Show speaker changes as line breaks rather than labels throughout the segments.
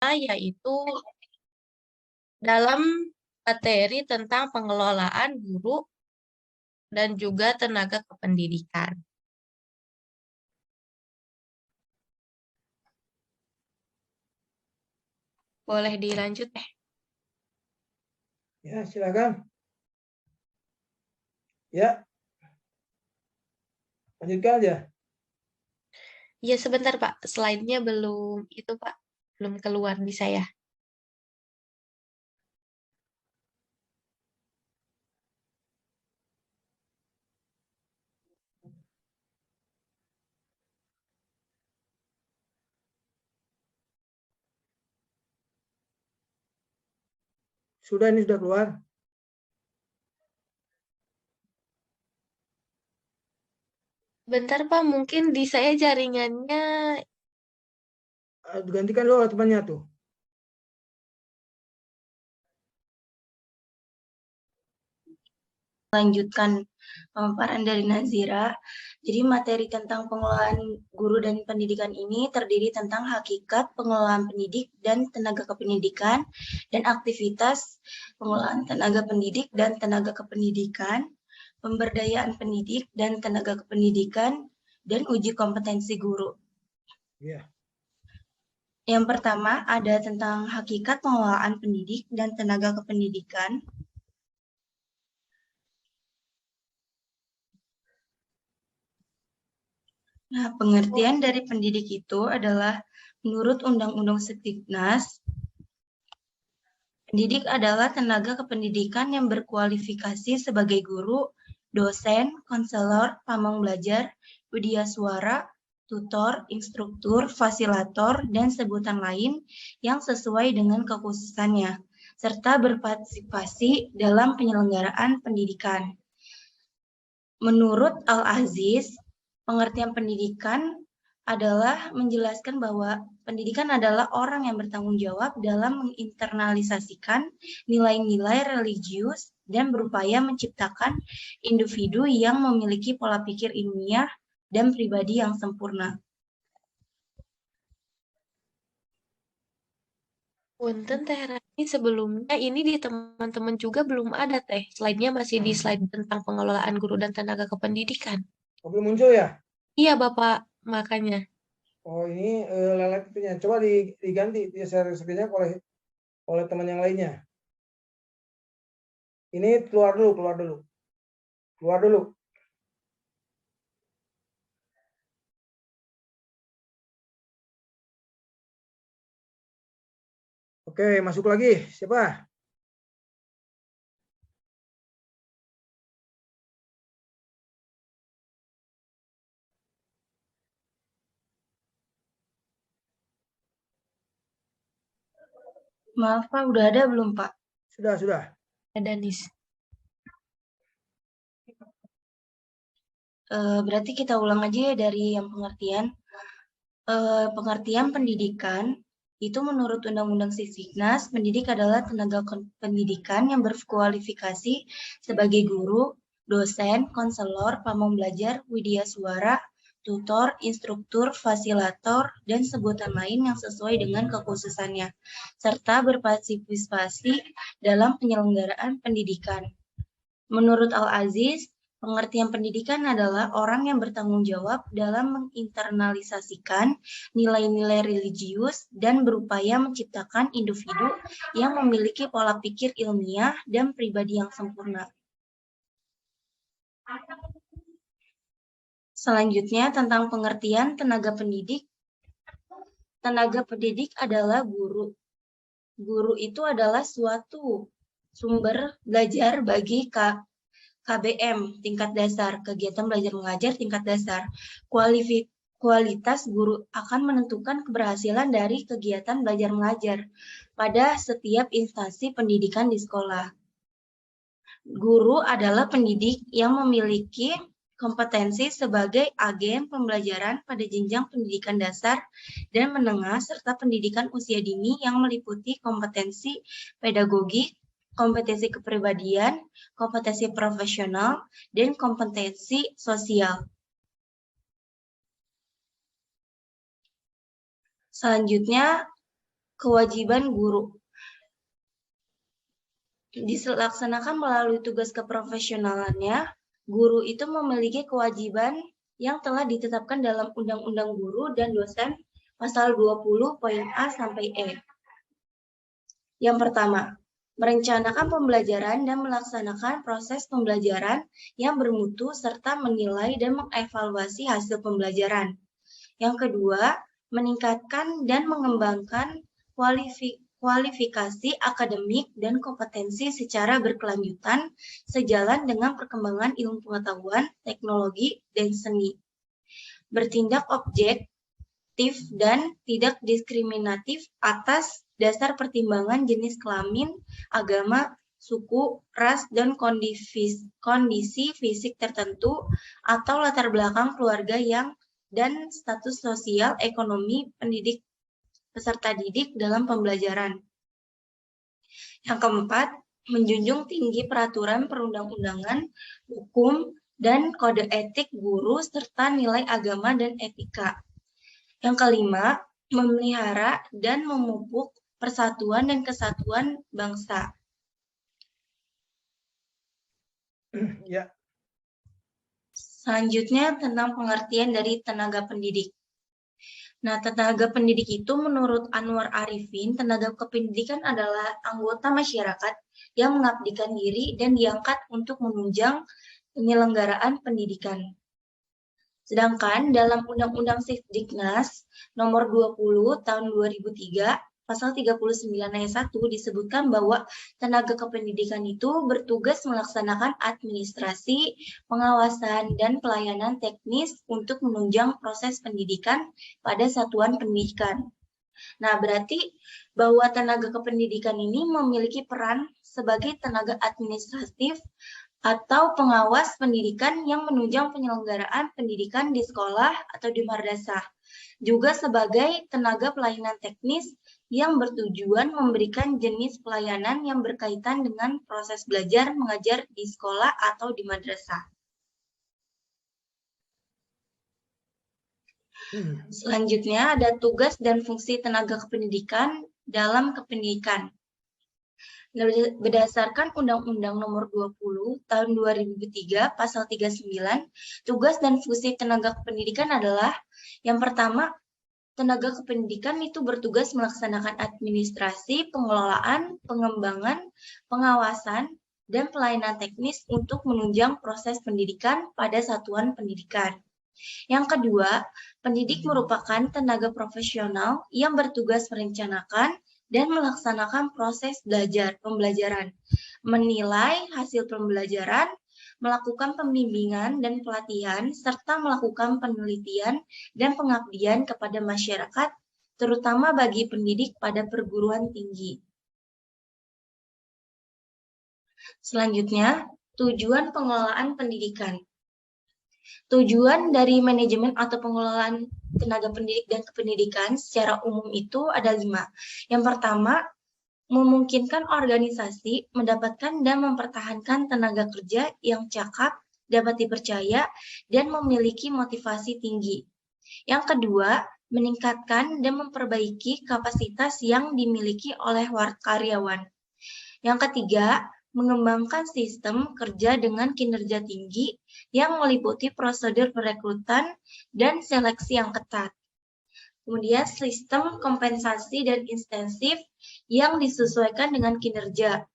yaitu dalam materi tentang pengelolaan guru dan juga tenaga kependidikan. Boleh dilanjut,
Ya, silakan. Ya, lanjutkan aja.
Ya, sebentar, Pak. Slide-nya belum itu, Pak. Belum keluar di saya.
Sudah, ini sudah keluar.
Bentar, Pak. Mungkin di saya jaringannya.
Digantikan dulu temannya tuh.
Lanjutkan pemaparan dari Nazira. Jadi materi tentang pengelolaan guru dan pendidikan ini terdiri tentang hakikat pengelolaan pendidik dan tenaga kependidikan dan aktivitas pengelolaan tenaga pendidik dan tenaga kependidikan, pemberdayaan pendidik dan tenaga kependidikan, dan uji kompetensi guru.
Ya.
Yang pertama ada tentang hakikat pengelolaan pendidik dan tenaga kependidikan. Nah, pengertian dari pendidik itu adalah menurut Undang-Undang Sekdiknas, pendidik adalah tenaga kependidikan yang berkualifikasi sebagai guru, dosen, konselor, pamong belajar, widyaswara, tutor, instruktur, fasilator, dan sebutan lain yang sesuai dengan kekhususannya, serta berpartisipasi dalam penyelenggaraan pendidikan. Menurut Al-Aziz, pengertian pendidikan adalah menjelaskan bahwa pendidikan adalah orang yang bertanggung jawab dalam menginternalisasikan nilai-nilai religius dan berupaya menciptakan individu yang memiliki pola pikir ilmiah dan pribadi yang sempurna.
Punten Teh Rani, sebelumnya ini di teman-teman juga belum ada Teh. Slide-nya masih di slide tentang pengelolaan guru dan tenaga kependidikan.
Oh, belum muncul ya?
Iya, Bapak, makanya.
Oh, ini lelet itunya. Coba diganti di share screen-nya oleh teman yang lainnya. Ini keluar dulu. Keluar dulu. Oke, masuk lagi. Siapa?
Maaf Pak, udah ada belum Pak?
Sudah.
Ada Nis.
Berarti kita ulang aja ya dari yang pengertian. Pengertian pendidikan itu menurut Undang-Undang Sekdiknas, pendidik adalah tenaga pendidikan yang berkualifikasi sebagai guru, dosen, konselor, pamong belajar, widyaswara, tutor, instruktur, fasilator, dan sebutan lain yang sesuai dengan kekhususannya, serta berpartisipasi dalam penyelenggaraan pendidikan. Menurut Al-Aziz, pengertian pendidikan adalah orang yang bertanggung jawab dalam menginternalisasikan nilai-nilai religius dan berupaya menciptakan individu yang memiliki pola pikir ilmiah dan pribadi yang sempurna. Selanjutnya tentang pengertian tenaga pendidik. Tenaga pendidik adalah guru. Guru itu adalah suatu sumber belajar bagi KBM tingkat dasar, kegiatan belajar mengajar tingkat dasar. Kualitas guru akan menentukan keberhasilan dari kegiatan belajar mengajar pada setiap instansi pendidikan di sekolah. Guru adalah pendidik yang memiliki kompetensi sebagai agen pembelajaran pada jenjang pendidikan dasar dan menengah serta pendidikan usia dini yang meliputi kompetensi pedagogik, kompetensi kepribadian, kompetensi profesional, dan kompetensi sosial. Selanjutnya, kewajiban guru. Dilaksanakan melalui tugas keprofesionalannya, guru itu memiliki kewajiban yang telah ditetapkan dalam Undang-Undang Guru dan Dosen pasal 20 poin A sampai E. Yang pertama, merencanakan pembelajaran dan melaksanakan proses pembelajaran yang bermutu serta menilai dan mengevaluasi hasil pembelajaran. Yang kedua, meningkatkan dan mengembangkan kualifikasi akademik dan kompetensi secara berkelanjutan sejalan dengan perkembangan ilmu pengetahuan, teknologi, dan seni. Bertindak objektif dan tidak diskriminatif atas dasar pertimbangan jenis kelamin, agama, suku, ras, dan kondisi fisik tertentu atau latar belakang keluarga dan status sosial ekonomi peserta didik dalam pembelajaran. Yang keempat, menjunjung tinggi peraturan perundang-undangan, hukum, dan kode etik guru serta nilai agama dan etika. Yang kelima, memelihara dan memupuk persatuan dan kesatuan bangsa.
Ya.
Selanjutnya tentang pengertian dari tenaga pendidik. Nah, tenaga pendidik itu menurut Anwar Arifin, tenaga kependidikan adalah anggota masyarakat yang mengabdikan diri dan diangkat untuk menunjang penyelenggaraan pendidikan. Sedangkan dalam Undang-Undang Sisdiknas nomor 20 tahun 2003, pasal 39 ayat 1 disebutkan bahwa tenaga kependidikan itu bertugas melaksanakan administrasi, pengawasan, dan pelayanan teknis untuk menunjang proses pendidikan pada satuan pendidikan. Nah, berarti bahwa tenaga kependidikan ini memiliki peran sebagai tenaga administratif atau pengawas pendidikan yang menunjang penyelenggaraan pendidikan di sekolah atau di madrasah. Juga sebagai tenaga pelayanan teknis yang bertujuan memberikan jenis pelayanan yang berkaitan dengan proses belajar mengajar di sekolah atau di madrasah. Selanjutnya ada tugas dan fungsi tenaga kependidikan dalam kependidikan. Berdasarkan Undang-Undang Nomor 20 Tahun 2003 Pasal 39, tugas dan fungsi tenaga kependidikan adalah yang pertama, tenaga kependidikan itu bertugas melaksanakan administrasi, pengelolaan, pengembangan, pengawasan, dan pelayanan teknis untuk menunjang proses pendidikan pada satuan pendidikan. Yang kedua, pendidik merupakan tenaga profesional yang bertugas merencanakan dan melaksanakan proses pembelajaran, menilai hasil pembelajaran, melakukan pembimbingan dan pelatihan, serta melakukan penelitian dan pengabdian kepada masyarakat, terutama bagi pendidik pada perguruan tinggi. Selanjutnya, tujuan pengelolaan pendidikan. Tujuan dari manajemen atau pengelolaan tenaga pendidik dan kependidikan secara umum itu ada 5. Yang pertama, memungkinkan organisasi mendapatkan dan mempertahankan tenaga kerja yang cakap, dapat dipercaya, dan memiliki motivasi tinggi. Yang kedua, meningkatkan dan memperbaiki kapasitas yang dimiliki oleh karyawan. Yang ketiga, mengembangkan sistem kerja dengan kinerja tinggi yang meliputi prosedur perekrutan dan seleksi yang ketat. Kemudian sistem kompensasi dan insentif yang disesuaikan dengan kinerja,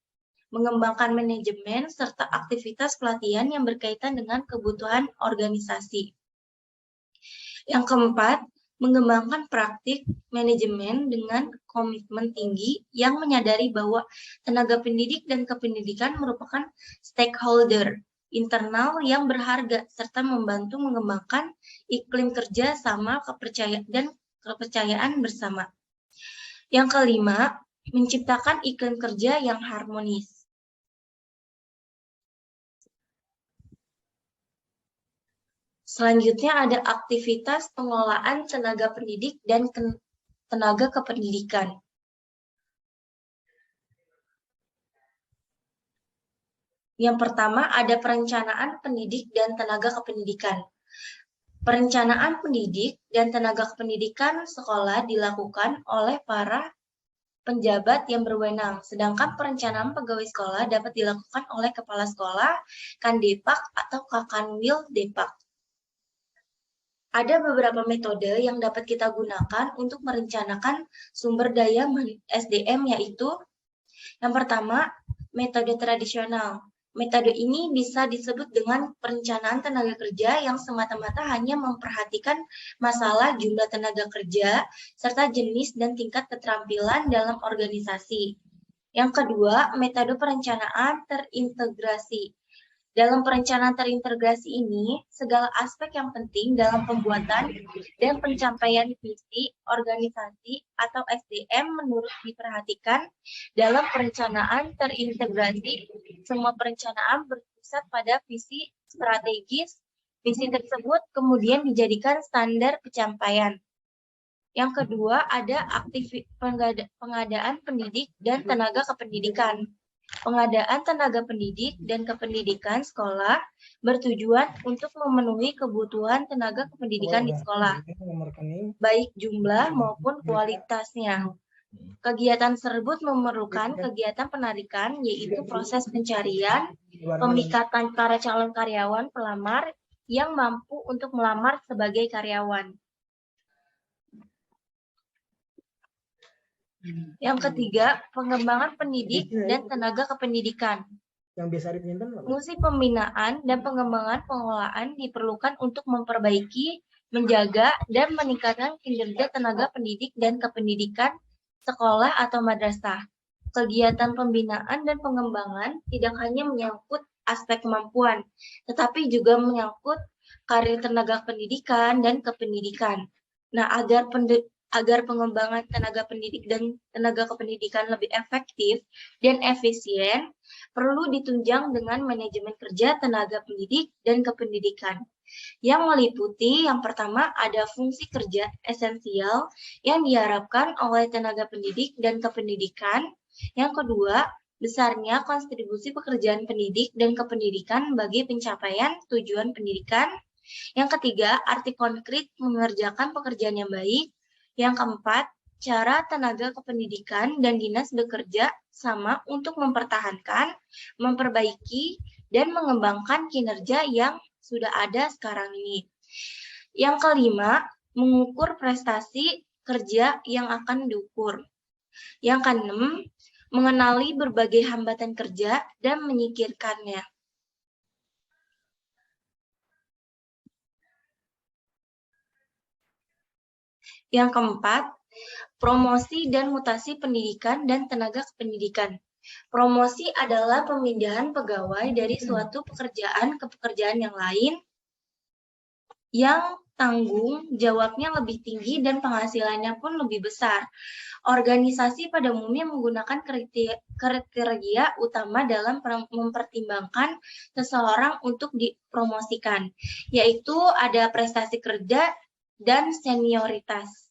mengembangkan manajemen serta aktivitas pelatihan yang berkaitan dengan kebutuhan organisasi. Yang keempat, mengembangkan praktik manajemen dengan komitmen tinggi yang menyadari bahwa tenaga pendidik dan kependidikan merupakan stakeholder internal yang berharga serta membantu mengembangkan iklim kerja sama kepercayaan bersama. Yang kelima, menciptakan iklim kerja yang harmonis. Selanjutnya ada aktivitas pengelolaan tenaga pendidik dan tenaga kependidikan. Yang pertama ada perencanaan pendidik dan tenaga kependidikan. Perencanaan pendidik dan tenaga kependidikan sekolah dilakukan oleh para penjabat yang berwenang, sedangkan perencanaan pegawai sekolah dapat dilakukan oleh kepala sekolah, Kandepak, atau Kakanwil Depak. Ada beberapa metode yang dapat kita gunakan untuk merencanakan sumber daya SDM, yaitu yang pertama, metode tradisional. Metode ini bisa disebut dengan perencanaan tenaga kerja yang semata-mata hanya memperhatikan masalah jumlah tenaga kerja serta jenis dan tingkat keterampilan dalam organisasi. Yang kedua, metode perencanaan terintegrasi. Dalam perencanaan terintegrasi ini, segala aspek yang penting dalam pembuatan dan pencapaian visi, organisasi, atau SDM menurut diperhatikan dalam perencanaan terintegrasi. Semua perencanaan berpusat pada visi strategis. Visi tersebut kemudian dijadikan standar pencapaian. Yang kedua, ada pengadaan pendidik dan tenaga kependidikan. Pengadaan tenaga pendidik dan kependidikan sekolah bertujuan untuk memenuhi kebutuhan tenaga kependidikan di sekolah, baik jumlah maupun kualitasnya. Kegiatan tersebut memerlukan kegiatan penarikan, yaitu proses pencarian, pemikatan para calon karyawan pelamar yang mampu untuk melamar sebagai karyawan. Yang ketiga, pengembangan pendidik dan tenaga kependidikan. Fungsi pembinaan dan pengembangan pengelolaan diperlukan untuk memperbaiki, menjaga, dan meningkatkan kinerja tenaga pendidik dan kependidikan sekolah atau madrasah. Kegiatan pembinaan dan pengembangan tidak hanya menyangkut aspek kemampuan, tetapi juga menyangkut karir tenaga pendidikan dan kependidikan. Nah, agar pengembangan tenaga pendidik dan tenaga kependidikan lebih efektif dan efisien, perlu ditunjang dengan manajemen kerja tenaga pendidik dan kependidikan. Yang meliputi yang pertama ada fungsi kerja esensial yang diharapkan oleh tenaga pendidik dan kependidikan. Yang kedua, besarnya kontribusi pekerjaan pendidik dan kependidikan bagi pencapaian tujuan pendidikan. Yang ketiga, arti konkret mengerjakan pekerjaan yang baik. Yang keempat, cara tenaga kependidikan dan dinas bekerja sama untuk mempertahankan, memperbaiki, dan mengembangkan kinerja yang sudah ada sekarang ini. Yang kelima, mengukur prestasi kerja yang akan diukur. Yang keenam, mengenali berbagai hambatan kerja dan menyingkirkannya. Yang keempat, promosi dan mutasi pendidikan dan tenaga kependidikan. Promosi adalah pemindahan pegawai dari suatu pekerjaan ke pekerjaan yang lain yang tanggung jawabnya lebih tinggi dan penghasilannya pun lebih besar. Organisasi pada umumnya menggunakan kriteria utama dalam mempertimbangkan seseorang untuk dipromosikan, yaitu ada prestasi kerja dan senioritas.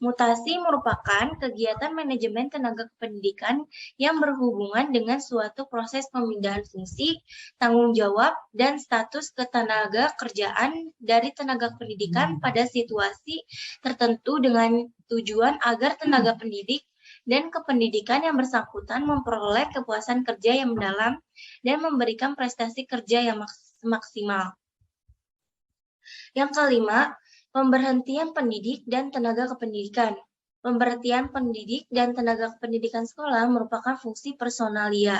Mutasi merupakan kegiatan manajemen tenaga kependidikan yang berhubungan dengan suatu proses pemindahan fungsi, tanggung jawab, dan status ketenaga kerjaan dari tenaga pendidikan pada situasi tertentu dengan tujuan agar tenaga pendidik dan kependidikan yang bersangkutan memperoleh kepuasan kerja yang mendalam dan memberikan prestasi kerja yang maksimal. Yang kelima, pemberhentian pendidik dan tenaga kependidikan. Pemberhentian pendidik dan tenaga kependidikan sekolah merupakan fungsi personalia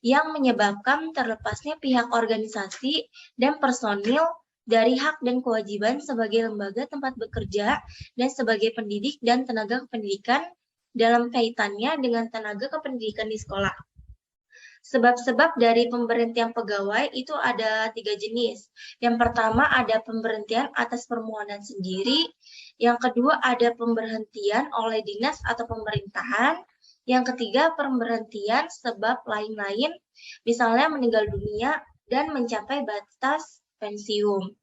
yang menyebabkan terlepasnya pihak organisasi dan personil dari hak dan kewajiban sebagai lembaga tempat bekerja dan sebagai pendidik dan tenaga kependidikan dalam kaitannya dengan tenaga kependidikan di sekolah. Sebab-sebab dari pemberhentian pegawai itu ada 3 jenis. Yang pertama ada pemberhentian atas permohonan sendiri. Yang kedua ada pemberhentian oleh dinas atau pemerintahan. Yang ketiga pemberhentian sebab lain-lain, misalnya meninggal dunia dan mencapai batas pensiun.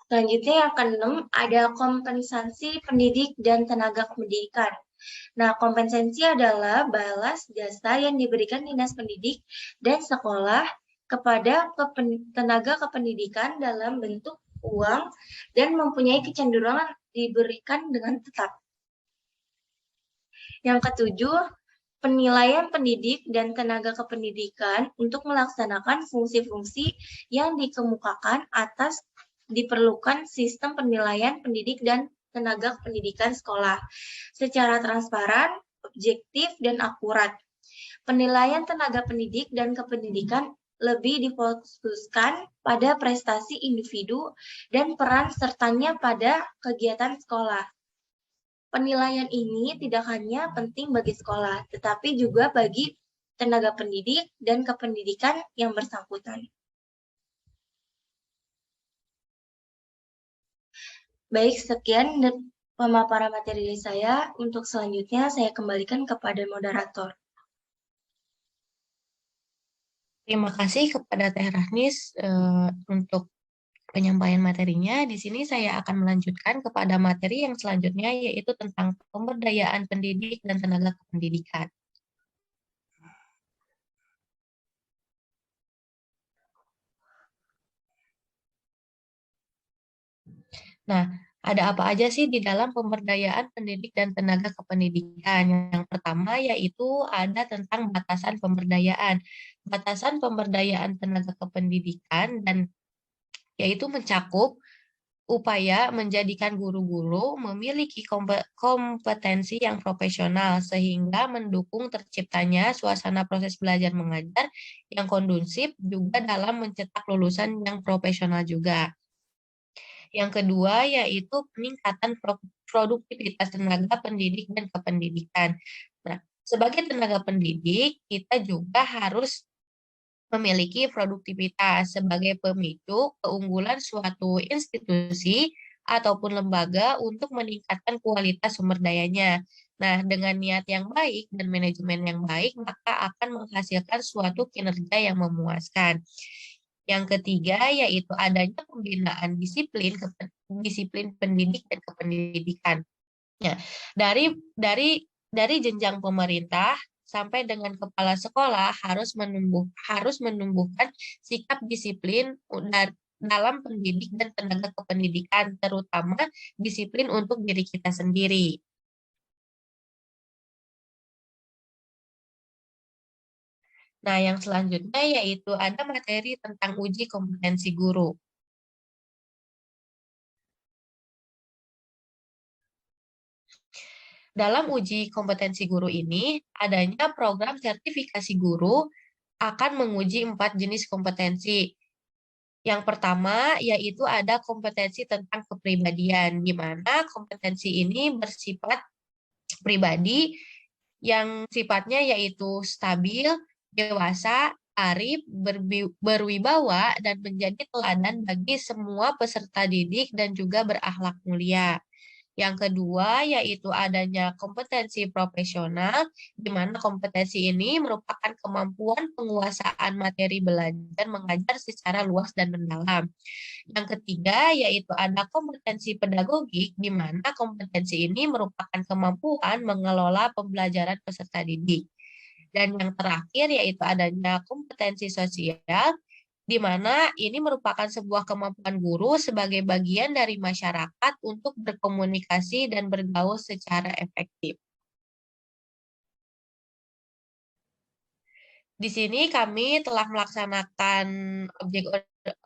Selanjutnya yang keenam ada kompensasi pendidik dan tenaga pendidikan. Nah, kompensasi adalah balas jasa yang diberikan dinas pendidik dan sekolah kepada tenaga kependidikan dalam bentuk uang, dan mempunyai kecenderungan diberikan dengan tetap. Yang ketujuh, penilaian pendidik dan tenaga kependidikan untuk melaksanakan fungsi-fungsi yang dikemukakan atas diperlukan sistem penilaian pendidik dan tenaga pendidikan sekolah secara transparan, objektif, dan akurat. Penilaian tenaga pendidik dan kependidikan lebih difokuskan pada prestasi individu dan peran sertanya pada kegiatan sekolah. Penilaian ini tidak hanya penting bagi sekolah, tetapi juga bagi tenaga pendidik dan kependidikan yang bersangkutan. Baik, sekian pemaparan materi saya. Untuk selanjutnya, saya kembalikan kepada moderator.
Terima kasih kepada Teh Rahnis untuk penyampaian materinya. Di sini saya akan melanjutkan kepada materi yang selanjutnya, yaitu tentang pemberdayaan pendidik dan tenaga kependidikan. Nah, ada apa aja sih di dalam pemberdayaan pendidik dan tenaga kependidikan? Yang pertama yaitu ada tentang batasan pemberdayaan. Batasan pemberdayaan tenaga kependidikan dan yaitu mencakup upaya menjadikan guru-guru memiliki kompetensi yang profesional sehingga mendukung terciptanya suasana proses belajar mengajar yang kondusif juga dalam mencetak lulusan yang profesional juga. Yang kedua yaitu peningkatan produktivitas tenaga pendidik dan kependidikan. Nah, sebagai tenaga pendidik, kita juga harus memiliki produktivitas sebagai pemicu keunggulan suatu institusi ataupun lembaga untuk meningkatkan kualitas sumber dayanya. Nah, dengan niat yang baik dan manajemen yang baik, maka akan menghasilkan suatu kinerja yang memuaskan. Yang ketiga yaitu adanya pembinaan disiplin pendidik dan kependidikan. Ya, dari jenjang pemerintah sampai dengan kepala sekolah harus menumbuhkan sikap disiplin dalam pendidik dan tenaga kependidikan, terutama disiplin untuk diri kita sendiri. Nah, yang selanjutnya yaitu ada materi tentang uji kompetensi guru. Dalam uji kompetensi guru ini, adanya program sertifikasi guru akan menguji 4 jenis kompetensi. Yang pertama, yaitu ada kompetensi tentang kepribadian, di mana kompetensi ini bersifat pribadi yang sifatnya yaitu stabil, dewasa, arif, berwibawa, dan menjadi teladan bagi semua peserta didik dan juga berakhlak mulia. Yang kedua, yaitu adanya kompetensi profesional, di mana kompetensi ini merupakan kemampuan penguasaan materi belajar mengajar secara luas dan mendalam. Yang ketiga, yaitu ada kompetensi pedagogik, di mana kompetensi ini merupakan kemampuan mengelola pembelajaran peserta didik. Dan yang terakhir, yaitu adanya kompetensi sosial, di mana ini merupakan sebuah kemampuan guru sebagai bagian dari masyarakat untuk berkomunikasi dan bergaul secara efektif. Di sini kami telah melaksanakan objek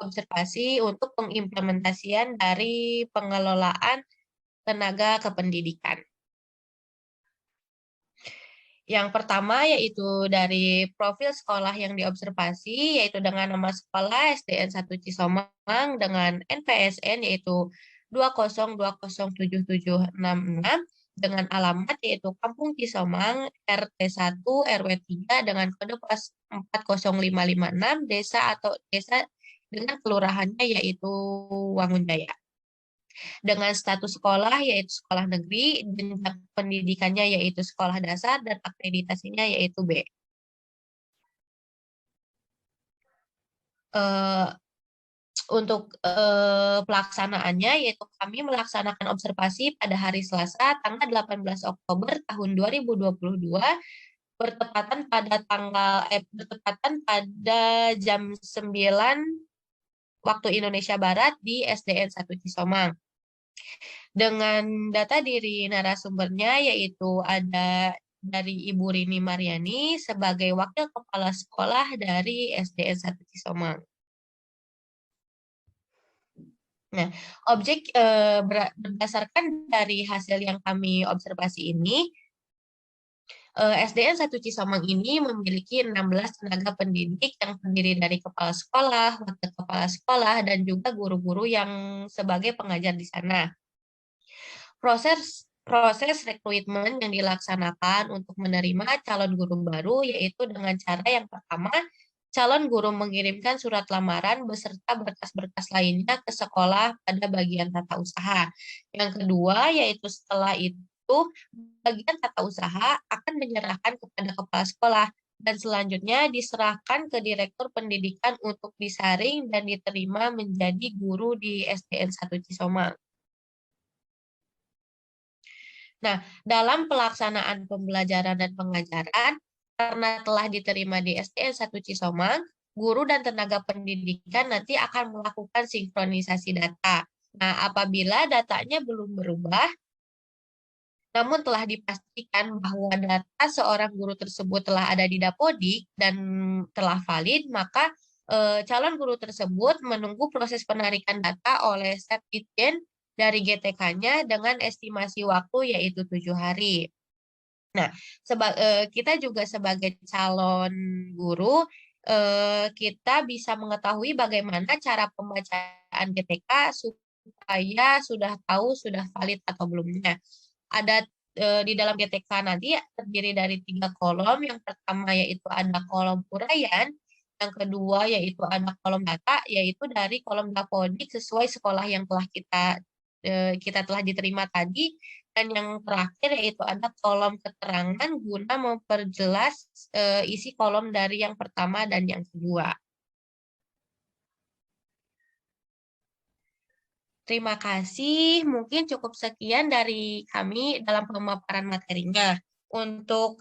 observasi untuk pengimplementasian dari pengelolaan tenaga kependidikan. Yang pertama yaitu dari profil sekolah yang diobservasi, yaitu dengan nama sekolah SDN 1 Cisomang dengan NPSN yaitu 2020776 dengan alamat yaitu Kampung Cisomang RT 1 RW 3 dengan kode pos 40556 desa dengan kelurahannya yaitu Wangunjaya. Dengan status sekolah yaitu sekolah negeri, jenjang pendidikannya yaitu sekolah dasar, dan akreditasinya yaitu B. Untuk pelaksanaannya yaitu kami melaksanakan observasi pada hari Selasa tanggal 18 Oktober tahun 2022 bertepatan pada jam 9 waktu Indonesia Barat di SDN 1 Cisomang. Dengan data diri narasumbernya yaitu ada dari Ibu Rini Mariani sebagai Wakil Kepala Sekolah dari SDN 1 Cisomang. Nah, berdasarkan dari hasil yang kami observasi ini, SDN 1 Cisomang ini memiliki 16 tenaga pendidik yang terdiri dari kepala sekolah, wakil kepala sekolah, dan juga guru-guru yang sebagai pengajar di sana. Proses rekrutmen yang dilaksanakan untuk menerima calon guru baru yaitu dengan cara yang pertama, calon guru mengirimkan surat lamaran beserta berkas-berkas lainnya ke sekolah pada bagian tata usaha. Yang kedua, yaitu setelah itu bagian tata usaha akan menyerahkan kepada kepala sekolah dan selanjutnya diserahkan ke direktur pendidikan untuk disaring dan diterima menjadi guru di SDN 1 Cisomang. Nah, dalam pelaksanaan pembelajaran dan pengajaran, karena telah diterima di SDN 1 Cisomang, guru dan tenaga pendidikan nanti akan melakukan sinkronisasi data. Nah, apabila datanya belum berubah, namun telah dipastikan bahwa data seorang guru tersebut telah ada di Dapodik dan telah valid, maka calon guru tersebut menunggu proses penarikan data oleh Setditjen dari GTK-nya dengan estimasi waktu yaitu 7 hari. Nah, kita juga sebagai calon guru, kita bisa mengetahui bagaimana cara pembacaan GTK supaya sudah tahu sudah valid atau belumnya. Ada di dalam GTK nanti terdiri dari 3 kolom. Yang pertama yaitu ada kolom uraian, yang kedua yaitu ada kolom data, yaitu dari kolom Dapodik sesuai sekolah yang telah kita telah diterima tadi, dan yang terakhir yaitu ada kolom keterangan guna memperjelas isi kolom dari yang pertama dan yang kedua. Terima kasih. Mungkin cukup sekian dari kami dalam pemaparan materinya. Untuk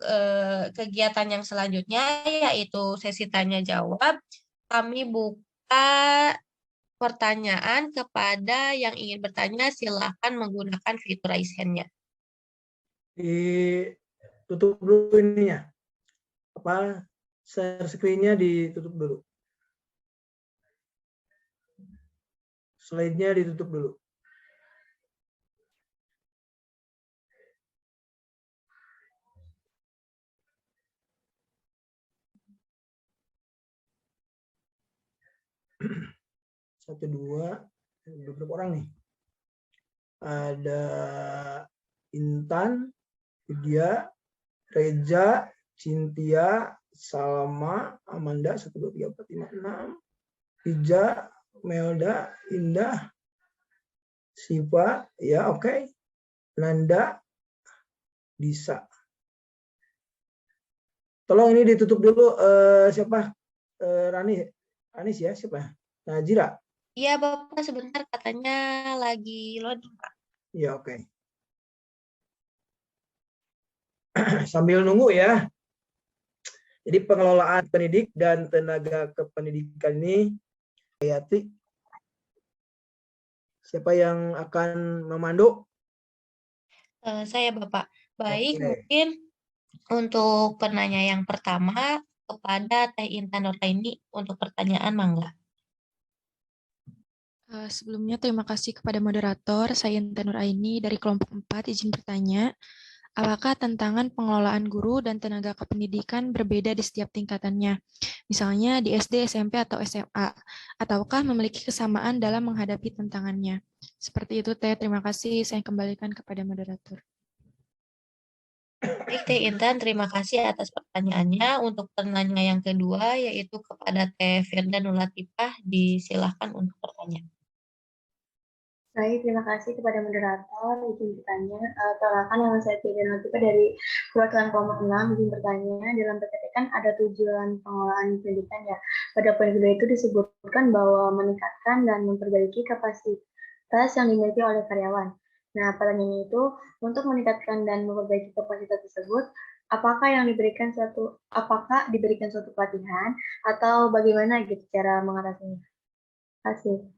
kegiatan yang selanjutnya yaitu sesi tanya jawab, kami buka pertanyaan kepada yang ingin bertanya, silakan menggunakan fitur raise hand-nya.
Ditutup dulu ininya. Share screen-nya ditutup dulu. Slide-nya ditutup dulu. Satu, dua, berapa orang nih? Ada Intan, Vidya, Reza, Cynthia, Salma, Amanda, 1, 2, 3, 4, 5, 6, Ija, Melda, Indah, Siva, ya oke. Nanda, Disa. Tolong ini ditutup dulu, siapa? Ranis ya, siapa? Najira.
Iya Bapak, sebentar katanya lagi loading Pak.
Ya oke. Sambil nunggu ya. Jadi pengelolaan pendidik dan tenaga kependidikan ini, Hayati, siapa yang akan memandu?
Saya Bapak. Baik,
Oke.
mungkin untuk penanya yang pertama kepada Teh Intan Nuraini untuk pertanyaan mangga.
Sebelumnya terima kasih kepada moderator, saya Intan Nuraini dari kelompok 4, izin bertanya. Apakah tantangan pengelolaan guru dan tenaga kependidikan berbeda di setiap tingkatannya? Misalnya di SD, SMP, atau SMA, ataukah memiliki kesamaan dalam menghadapi tantangannya? Seperti itu, Teh. Terima kasih. Saya kembalikan kepada moderator.
Baik, Teh Intan, terima kasih atas pertanyaannya. Untuk penanya yang kedua, yaitu kepada Teh Firda Nurlatifah, disilahkan untuk bertanya.
Baik, terima kasih kepada moderator. Izin bertanya, perkenalkan nama saya Firda Nurlatifah dari perwakilan kelompok 6. Izin bertanya, dalam PPT kan ada tujuan pengelolaan pendidikan ya. Pada poin kedua itu disebutkan bahwa meningkatkan dan memperbaiki kapasitas yang dimiliki oleh karyawan. Nah, pertanyaannya itu, untuk meningkatkan dan memperbaiki kapasitas tersebut, apakah diberikan suatu pelatihan atau bagaimana gitu cara mengatasinya? kasih.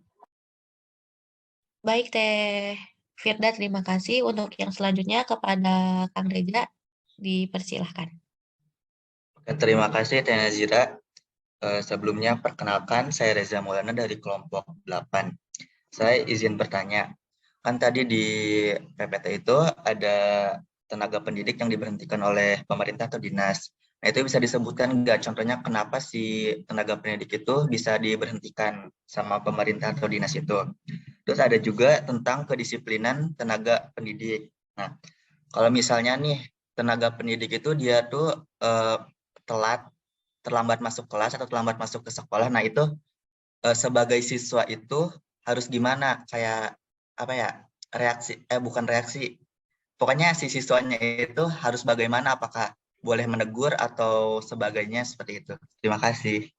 Baik, Teh Firda, terima kasih. Untuk yang selanjutnya kepada Kang Reza, dipersilahkan.
Oke, terima kasih Teh Nazira. Sebelumnya perkenalkan, saya Reza Maulana dari kelompok 8. Saya izin bertanya, kan tadi di PPT itu ada tenaga pendidik yang diberhentikan oleh pemerintah atau dinas. Nah, itu bisa disebutkan nggak contohnya kenapa si tenaga pendidik itu bisa diberhentikan sama pemerintah atau dinas itu. Terus ada juga tentang kedisiplinan tenaga pendidik. Nah, kalau misalnya nih tenaga pendidik itu dia tuh terlambat masuk kelas atau terlambat masuk ke sekolah, nah itu sebagai siswa itu harus gimana? Kayak apa ya? Bukan reaksi. Pokoknya si siswanya itu harus bagaimana? Apakah boleh menegur atau sebagainya seperti itu? Terima kasih.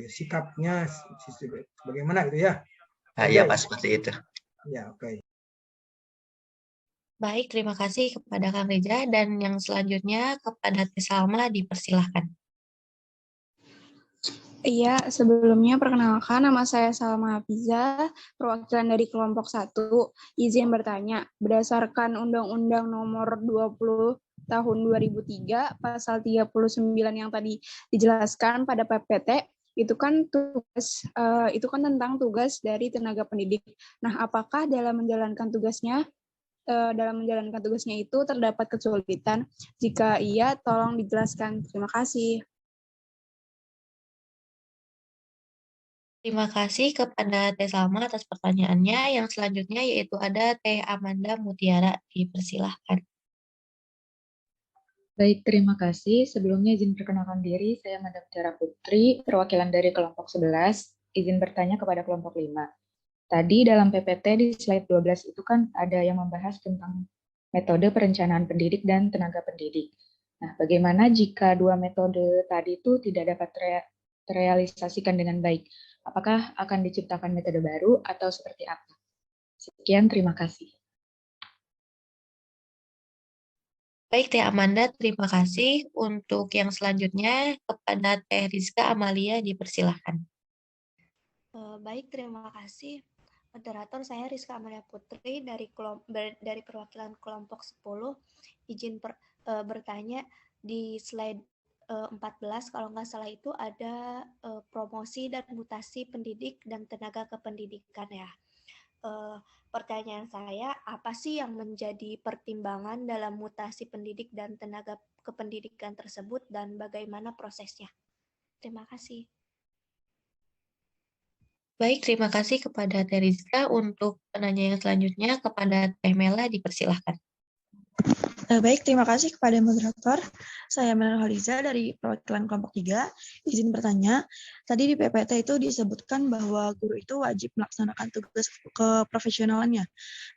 Sikapnya bagaimana gitu ya?
Nah, iya Pak, seperti itu.
Ya, oke.
Baik, terima kasih kepada Kang Reza. Dan yang selanjutnya kepada Teh Salma, dipersilahkan.
Iya, sebelumnya perkenalkan nama saya Salma Hafiza, perwakilan dari kelompok 1. Izin bertanya, berdasarkan Undang-Undang Nomor 20 Tahun 2003, Pasal 39 yang tadi dijelaskan pada PPT, itu kan tentang tugas dari tenaga pendidik. Nah, apakah dalam menjalankan tugasnya itu terdapat kesulitan? Jika iya, tolong dijelaskan. Terima kasih.
Terima kasih kepada Teh Salma atas pertanyaannya. Yang selanjutnya yaitu ada Teh Amanda Mutiara, dipersilahkan.
Baik, terima kasih. Sebelumnya izin perkenalkan diri, saya Amanda Mutiara Putri, perwakilan dari kelompok 11. Izin bertanya kepada kelompok 5. Tadi dalam PPT di slide 12 itu kan ada yang membahas tentang metode perencanaan pendidik dan tenaga pendidik. Nah, bagaimana jika dua metode tadi itu tidak dapat terrealisasikan dengan baik? Apakah akan diciptakan metode baru atau seperti apa? Sekian, terima kasih.
Baik, Teh Amanda, terima kasih. Untuk yang selanjutnya kepada Teh Rizka Amalia, dipersilahkan.
Baik, terima kasih. Moderator, saya Rizka Amalia Putri dari perwakilan kelompok 10. Izin bertanya di slide 14, kalau nggak salah itu ada promosi dan mutasi pendidik dan tenaga kependidikan ya. Pertanyaan saya, apa sih yang menjadi pertimbangan dalam mutasi pendidik dan tenaga kependidikan tersebut dan bagaimana prosesnya? Terima kasih.
Baik, terima kasih kepada Teh Rizka. Untuk penanya yang selanjutnya kepada Teh Mela, dipersilahkan.
Baik, terima kasih kepada moderator. Saya Mela Haliza dari perwakilan kelompok 3. Izin bertanya, tadi di PPT itu disebutkan bahwa guru itu wajib melaksanakan tugas keprofesionalannya.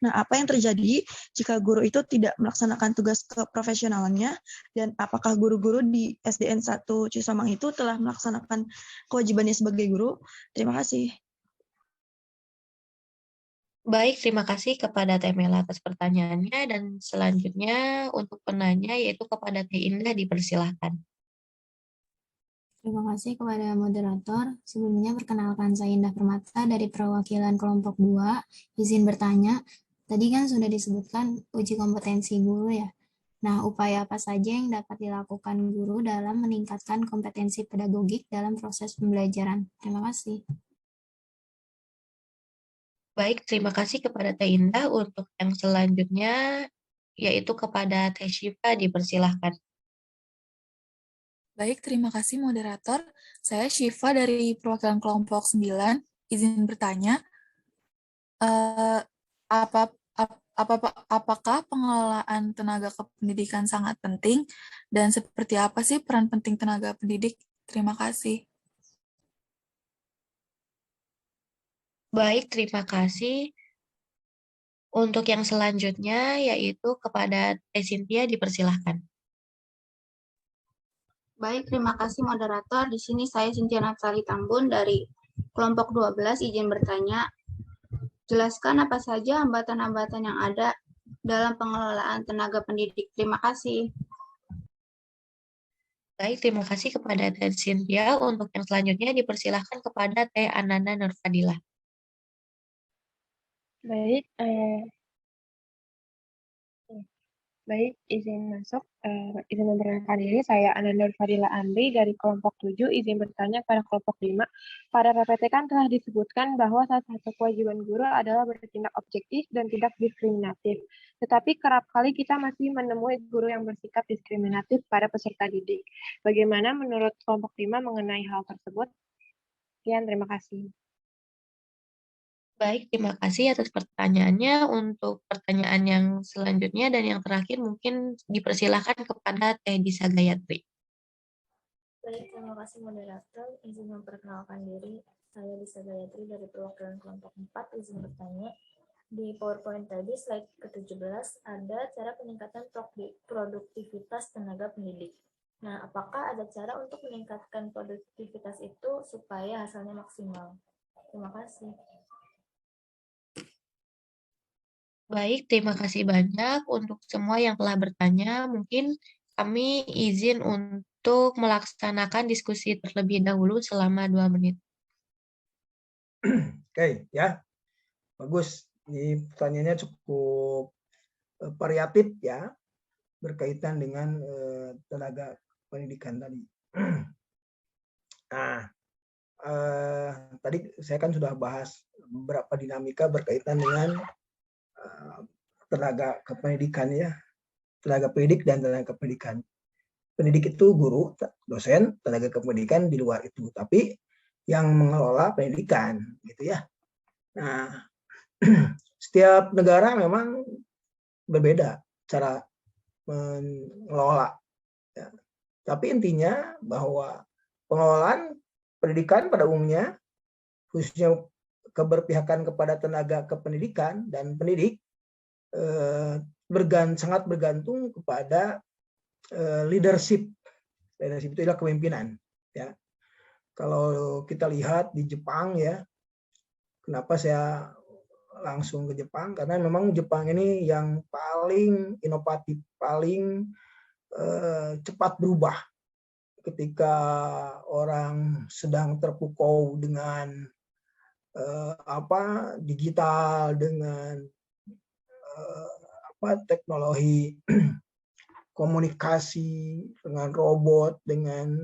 Nah, apa yang terjadi jika guru itu tidak melaksanakan tugas keprofesionalannya, dan apakah guru-guru di SDN 1 Cisomang itu telah melaksanakan kewajibannya sebagai guru? Terima kasih.
Baik, terima kasih kepada Teh Mela atas pertanyaannya. Dan selanjutnya untuk penanya yaitu kepada Teh Indah, dipersilahkan.
Terima kasih kepada moderator. Sebelumnya perkenalkan saya Indah Permata dari perwakilan kelompok 2. Izin bertanya, tadi kan sudah disebutkan uji kompetensi guru ya. Nah, upaya apa saja yang dapat dilakukan guru dalam meningkatkan kompetensi pedagogik dalam proses pembelajaran? Terima kasih.
Baik, terima kasih kepada Teh Indah. Untuk yang selanjutnya yaitu kepada Teh Syifa, dipersilahkan.
Baik, terima kasih moderator. Saya Syifa dari perwakilan kelompok 9. Izin bertanya, apakah pengelolaan tenaga kependidikan sangat penting dan seperti apa sih peran penting tenaga pendidik? Terima kasih.
Baik, terima kasih. Untuk yang selanjutnya yaitu kepada Teh Cynthia, dipersilahkan.
Baik, terima kasih moderator. Di sini saya Cynthia Natsali Tambun dari kelompok 12. Izin bertanya, jelaskan apa saja hambatan-hambatan yang ada dalam pengelolaan tenaga pendidik. Terima kasih.
Baik, terima kasih kepada Teh Cynthia. Untuk yang selanjutnya dipersilahkan kepada Teh Ananda Nurfadila.
Baik, baik, izin masuk. Izin memperkenalkan diri, saya Ananda Fadila Andri dari kelompok 7. Izin bertanya pada kelompok 5. Pada PPT kan telah disebutkan bahwa salah satu kewajiban guru adalah bertindak objektif dan tidak diskriminatif. Tetapi kerap kali kita masih menemui guru yang bersikap diskriminatif pada peserta didik. Bagaimana menurut kelompok 5 mengenai hal tersebut? Sekian, terima kasih.
Baik, terima kasih atas pertanyaannya. Untuk pertanyaan yang selanjutnya dan yang terakhir mungkin dipersilahkan kepada Teh Disa Gayatri.
Baik, terima kasih moderator. Izin memperkenalkan diri. Saya Disa Gayatri dari perwakilan kelompok 4. Izin bertanya. Di PowerPoint tadi, slide ke-17, ada cara peningkatan produktivitas tenaga pendidik. Nah, apakah ada cara untuk meningkatkan produktivitas itu supaya hasilnya maksimal? Terima kasih.
Baik, terima kasih banyak untuk semua yang telah bertanya. Mungkin kami izin untuk melaksanakan diskusi terlebih dahulu selama 2 menit.
Oke, ya. Bagus. Ini pertanyaannya cukup variatif ya, berkaitan dengan tenaga pendidikan tadi. Nah, tadi saya kan sudah bahas beberapa dinamika berkaitan dengan tenaga kependidikan ya, tenaga pendidik dan tenaga kependidikan. Pendidik itu guru, dosen, tenaga kependidikan di luar itu, tapi yang mengelola pendidikan gitu ya. Nah, setiap negara memang berbeda cara mengelola. Ya. Tapi intinya bahwa pengelolaan pendidikan pada umumnya, khususnya keberpihakan kepada tenaga kependidikan dan pendidik, sangat bergantung kepada leadership. Leadership itu adalah kepemimpinan. Ya. Kalau kita lihat di Jepang ya, kenapa saya langsung ke Jepang? Karena memang Jepang ini yang paling inovatif, paling cepat berubah ketika orang sedang terpukau dengan digital, dengan teknologi komunikasi, dengan robot, dengan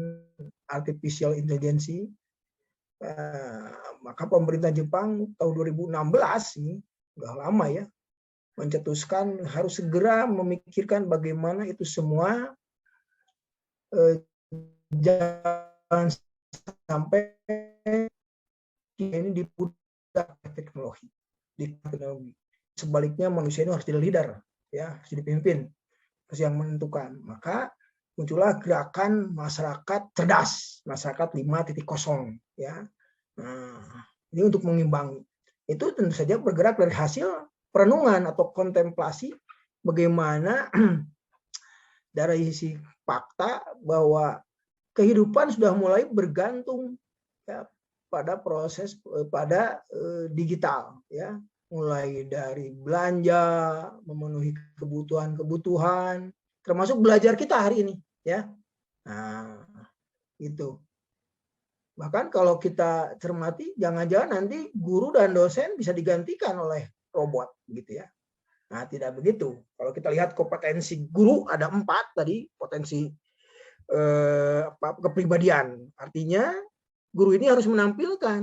artificial intelligence. Maka pemerintah Jepang tahun 2016 ini udah lama ya, mencetuskan harus segera memikirkan bagaimana itu semua jangan sampai ini diputar teknologi. Sebaliknya manusia itu harus jadi leader, ya, harus jadi pemimpin, harus yang menentukan. Maka muncullah gerakan masyarakat cerdas, masyarakat 5.0 ya. Nah, ini untuk mengimbangi. Itu tentu saja bergerak dari hasil perenungan atau kontemplasi bagaimana dari sisi fakta bahwa kehidupan sudah mulai bergantung ya, pada proses digital ya, mulai dari belanja, memenuhi kebutuhan, termasuk belajar kita hari ini ya. Nah, itu. Bahkan kalau kita cermati, jangan-jangan nanti guru dan dosen bisa digantikan oleh robot gitu ya. Nah, tidak begitu. Kalau kita lihat kompetensi guru ada 4 tadi, potensi kepribadian. Artinya guru ini harus menampilkan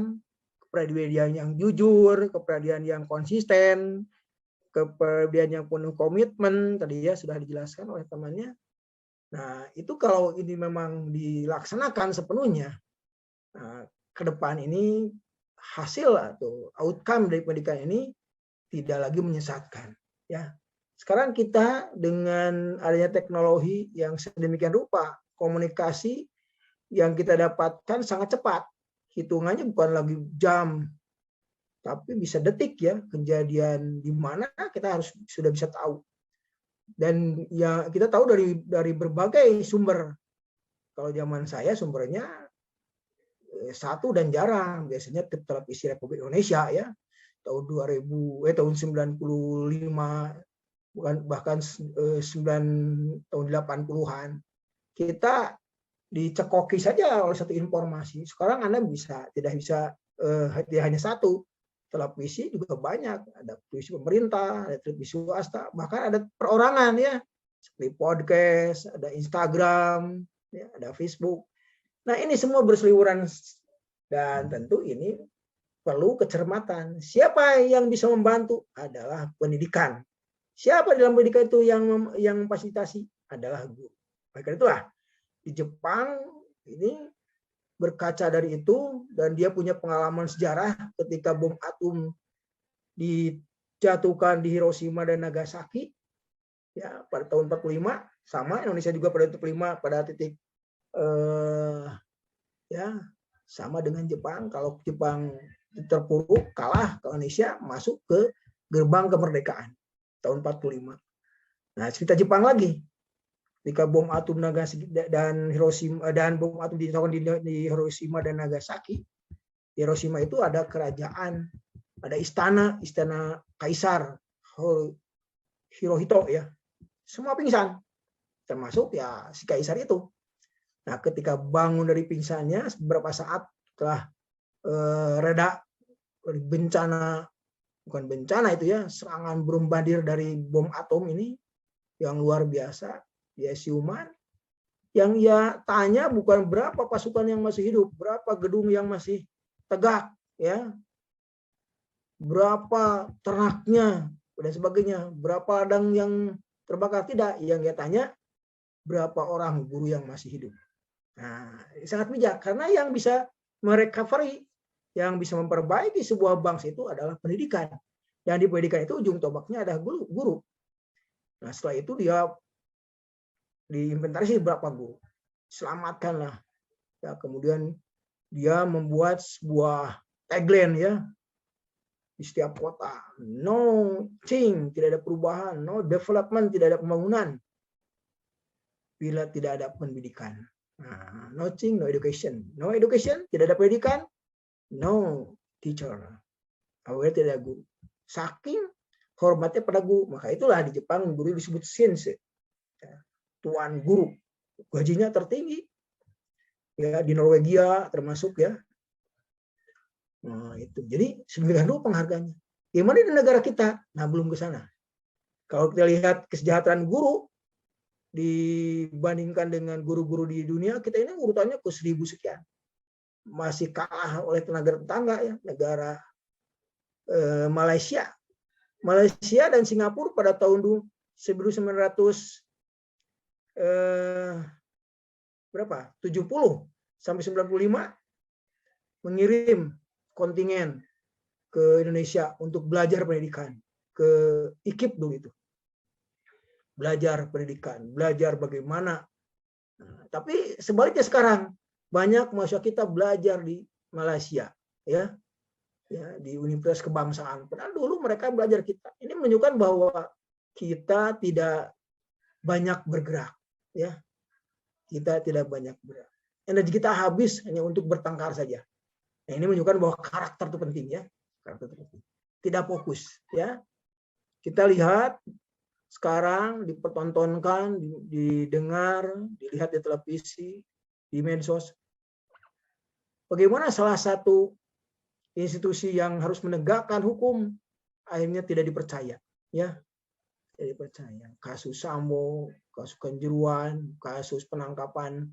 kepribadian yang jujur, kepribadian yang konsisten, kepribadian yang penuh komitmen, tadi ya sudah dijelaskan oleh temannya. Nah, itu kalau ini memang dilaksanakan sepenuhnya, ke depan ini hasil atau outcome dari pendidikan ini tidak lagi menyesatkan ya. Sekarang kita dengan adanya teknologi yang sedemikian rupa, komunikasi yang kita dapatkan sangat cepat, hitungannya bukan lagi jam tapi bisa detik ya, kejadian di mana kita harus sudah bisa tahu. Dan ya kita tahu dari berbagai sumber. Kalau zaman saya sumbernya satu dan jarang, biasanya televisi Republik Indonesia ya, tahun 95, bahkan tahun 80-an. Kita dicekoki saja oleh satu informasi. Sekarang Anda tidak bisa hanya satu. Televisi juga banyak, ada televisi pemerintah, ada televisi swasta, bahkan ada perorangan ya, seperti podcast, ada Instagram, ya, ada Facebook. Nah, ini semua berseliweran dan tentu ini perlu kecermatan. Siapa yang bisa membantu adalah pendidikan. Siapa dalam pendidikan itu yang memfasilitasi adalah guru. Maka itulah di Jepang ini berkaca dari itu, dan dia punya pengalaman sejarah ketika bom atom dijatuhkan di Hiroshima dan Nagasaki ya pada tahun 45, sama Indonesia juga pada 45 pada titik ya sama dengan Jepang. Kalau Jepang terpuruk kalah ke Indonesia, masuk ke gerbang kemerdekaan tahun 45. Nah, cerita Jepang lagi. Ketika bom atom Nagasaki dan Hiroshima dan bom atom ditawar di Hiroshima dan Nagasaki, di Hiroshima itu ada kerajaan, ada istana kaisar Hirohito ya. Semua pingsan, termasuk ya si kaisar itu. Nah, ketika bangun dari pingsannya beberapa saat setelah reda dari bencana, bukan bencana itu ya, serangan bombardir dari bom atom ini yang luar biasa. Ya siuman, yang ia tanya bukan berapa pasukan yang masih hidup, berapa gedung yang masih tegak, ya, berapa ternaknya dan sebagainya, berapa ladang yang terbakar, tidak. Yang ia tanya berapa orang guru yang masih hidup. Nah, sangat bijak karena yang bisa merecovery, yang bisa memperbaiki sebuah bangsa itu adalah pendidikan. Dan di pendidikan itu ujung tombaknya adalah guru. Nah, setelah itu dia diinventarisir berapa guru, selamatkanlah ya. Kemudian dia membuat sebuah tagline ya di setiap kota, no change, tidak ada perubahan, no development, tidak ada pembangunan bila tidak ada pendidikan. Nah, no change, no education, tidak ada pendidikan, no teacher, awalnya tidak ada guru. Saking hormatnya pada guru, maka itulah di Jepang guru disebut sensei, tuan guru, gajinya tertinggi ya, di Norwegia termasuk ya. Nah, itu jadi 9 penghargaannya. Gimana di negara kita? Nah, belum ke sana. Kalau kita lihat kesejahteraan guru dibandingkan dengan guru-guru di dunia, kita ini urutannya ke 1000 sekian, masih kalah oleh negara tetangga ya, negara Malaysia dan Singapura pada tahun 1900 berapa? 70 sampai 95 mengirim kontingen ke Indonesia untuk belajar pendidikan, ke IKIP dulu itu. Belajar pendidikan, belajar bagaimana. Nah, tapi sebaliknya sekarang banyak mahasiswa kita belajar di Malaysia ya. Ya, di Universitas Kebangsaan. Padahal dulu mereka belajar kita. Ini menunjukkan bahwa kita tidak banyak bergerak. Ya, kita tidak banyak bergerak. Energi kita habis hanya untuk bertengkar saja. Nah, ini menunjukkan bahwa karakter itu penting ya, karakter itu penting. Tidak fokus ya. Kita lihat sekarang dipertontonkan, didengar, dilihat di televisi, di medsos. Bagaimana salah satu institusi yang harus menegakkan hukum akhirnya tidak dipercaya ya. Tidak dipercaya. Kasus Sambo, kasus Kanjuruhan, kasus penangkapan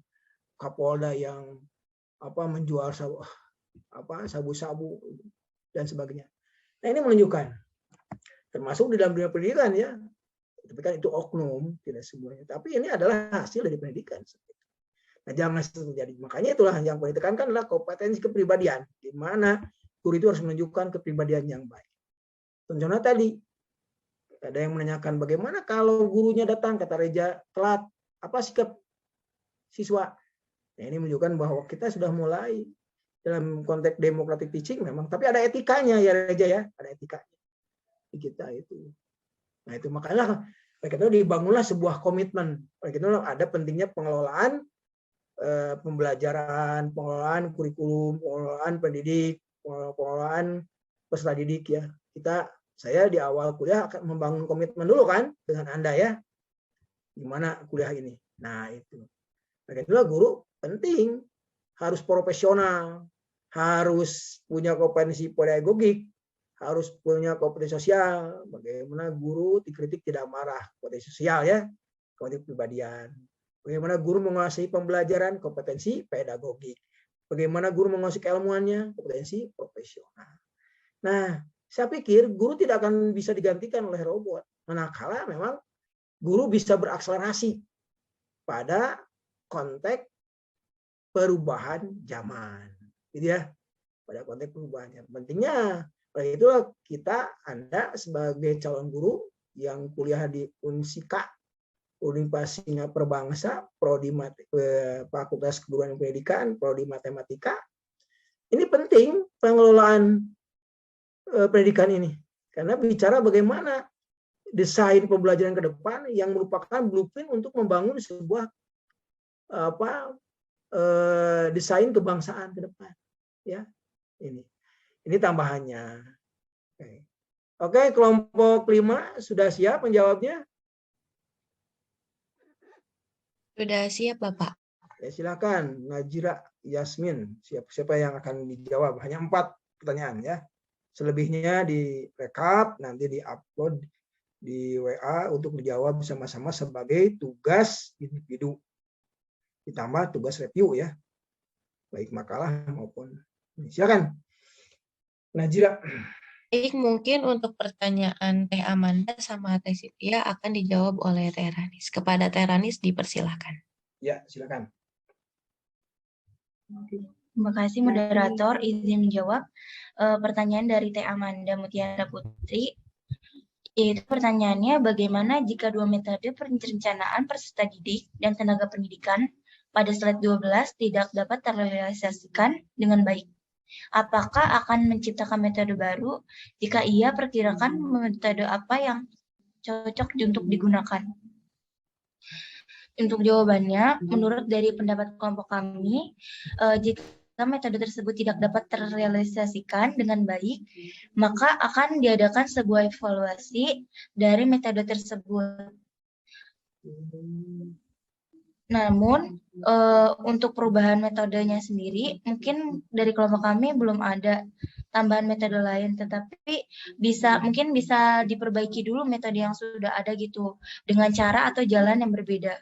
Kapolda yang menjual sabu-sabu dan sebagainya. Nah, ini menunjukkan termasuk di dalam dunia pendidikan ya. Tapi kan itu oknum, tidak semuanya. Tapi ini adalah hasil dari pendidikan. Nah, jangan terjadi. Makanya itulah yang perlu ditekankan adalah kompetensi kepribadian, di mana guru itu harus menunjukkan kepribadian yang baik. Contohnya tadi ada yang menanyakan bagaimana kalau gurunya datang kata Reja telat, apa sikap siswa? Nah, ini menunjukkan bahwa kita sudah mulai dalam konteks democratic teaching memang, tapi ada etikanya ya Reja ya, ada etikanya di kita itu. Nah, itu makanya itu dibangunlah sebuah komitmen. Itu ada pentingnya pengelolaan pembelajaran, pengelolaan kurikulum, pengelolaan pendidik, pengelolaan peserta didik ya. Saya di awal kuliah akan membangun komitmen dulu kan dengan Anda ya. Gimana kuliah ini. Nah, itu. Maka itulah guru penting, harus profesional, harus punya kompetensi pedagogik, harus punya kompetensi sosial. Bagaimana guru dikritik tidak marah, kompetensi sosial ya, kompetensi kepribadian. Bagaimana guru menguasai pembelajaran, kompetensi pedagogik. Bagaimana guru menguasai keilmuannya, kompetensi profesional. Nah, saya pikir guru tidak akan bisa digantikan oleh robot. Manakala memang guru bisa berakselerasi pada konteks perubahan zaman. Gitu ya. Pada konteks perubahan zaman. Pentingnya, oleh itu Anda sebagai calon guru yang kuliah di Unsika, Universitas Singapura Bangsa, Prodi Fakultas Keguruan dan Pendidikan, Prodi Matematika, ini penting pengelolaan pendidikan ini. Karena bicara bagaimana desain pembelajaran ke depan yang merupakan blueprint untuk membangun sebuah desain kebangsaan ke depan. Ya, ini tambahannya. Oke, kelompok 5 sudah siap menjawabnya?
Sudah siap, Bapak.
Ya, silakan, Najira Yasmin. Siapa yang akan dijawab? Hanya 4 pertanyaan ya. Selebihnya direkap, nanti diupload di WA untuk dijawab bersama-sama sebagai tugas individu. Ditambah tugas review ya. Baik makalah maupun. Silakan. Najira.
Baik, mungkin untuk pertanyaan Teh Amanda sama Teh Sitiya akan dijawab oleh Teh Ranis. Kepada Teh Ranis dipersilakan.
Ya, silakan.
Terima kasih moderator, izin menjawab pertanyaan dari Teh Amanda Mutiara Putri. Yaitu pertanyaannya, bagaimana jika dua metode perencanaan peserta didik dan tenaga pendidikan pada slide 12 tidak dapat terrealisasikan dengan baik? Apakah akan menciptakan metode baru? Jika iya, perkirakan metode apa yang cocok untuk digunakan? Untuk jawabannya, menurut dari pendapat kelompok kami, jika metode tersebut tidak dapat terrealisasikan dengan baik, maka akan diadakan sebuah evaluasi dari metode tersebut. Namun, untuk perubahan metodenya sendiri, mungkin dari kelompok kami belum ada tambahan metode lain, tetapi mungkin bisa diperbaiki dulu metode yang sudah ada gitu, dengan cara atau jalan yang berbeda.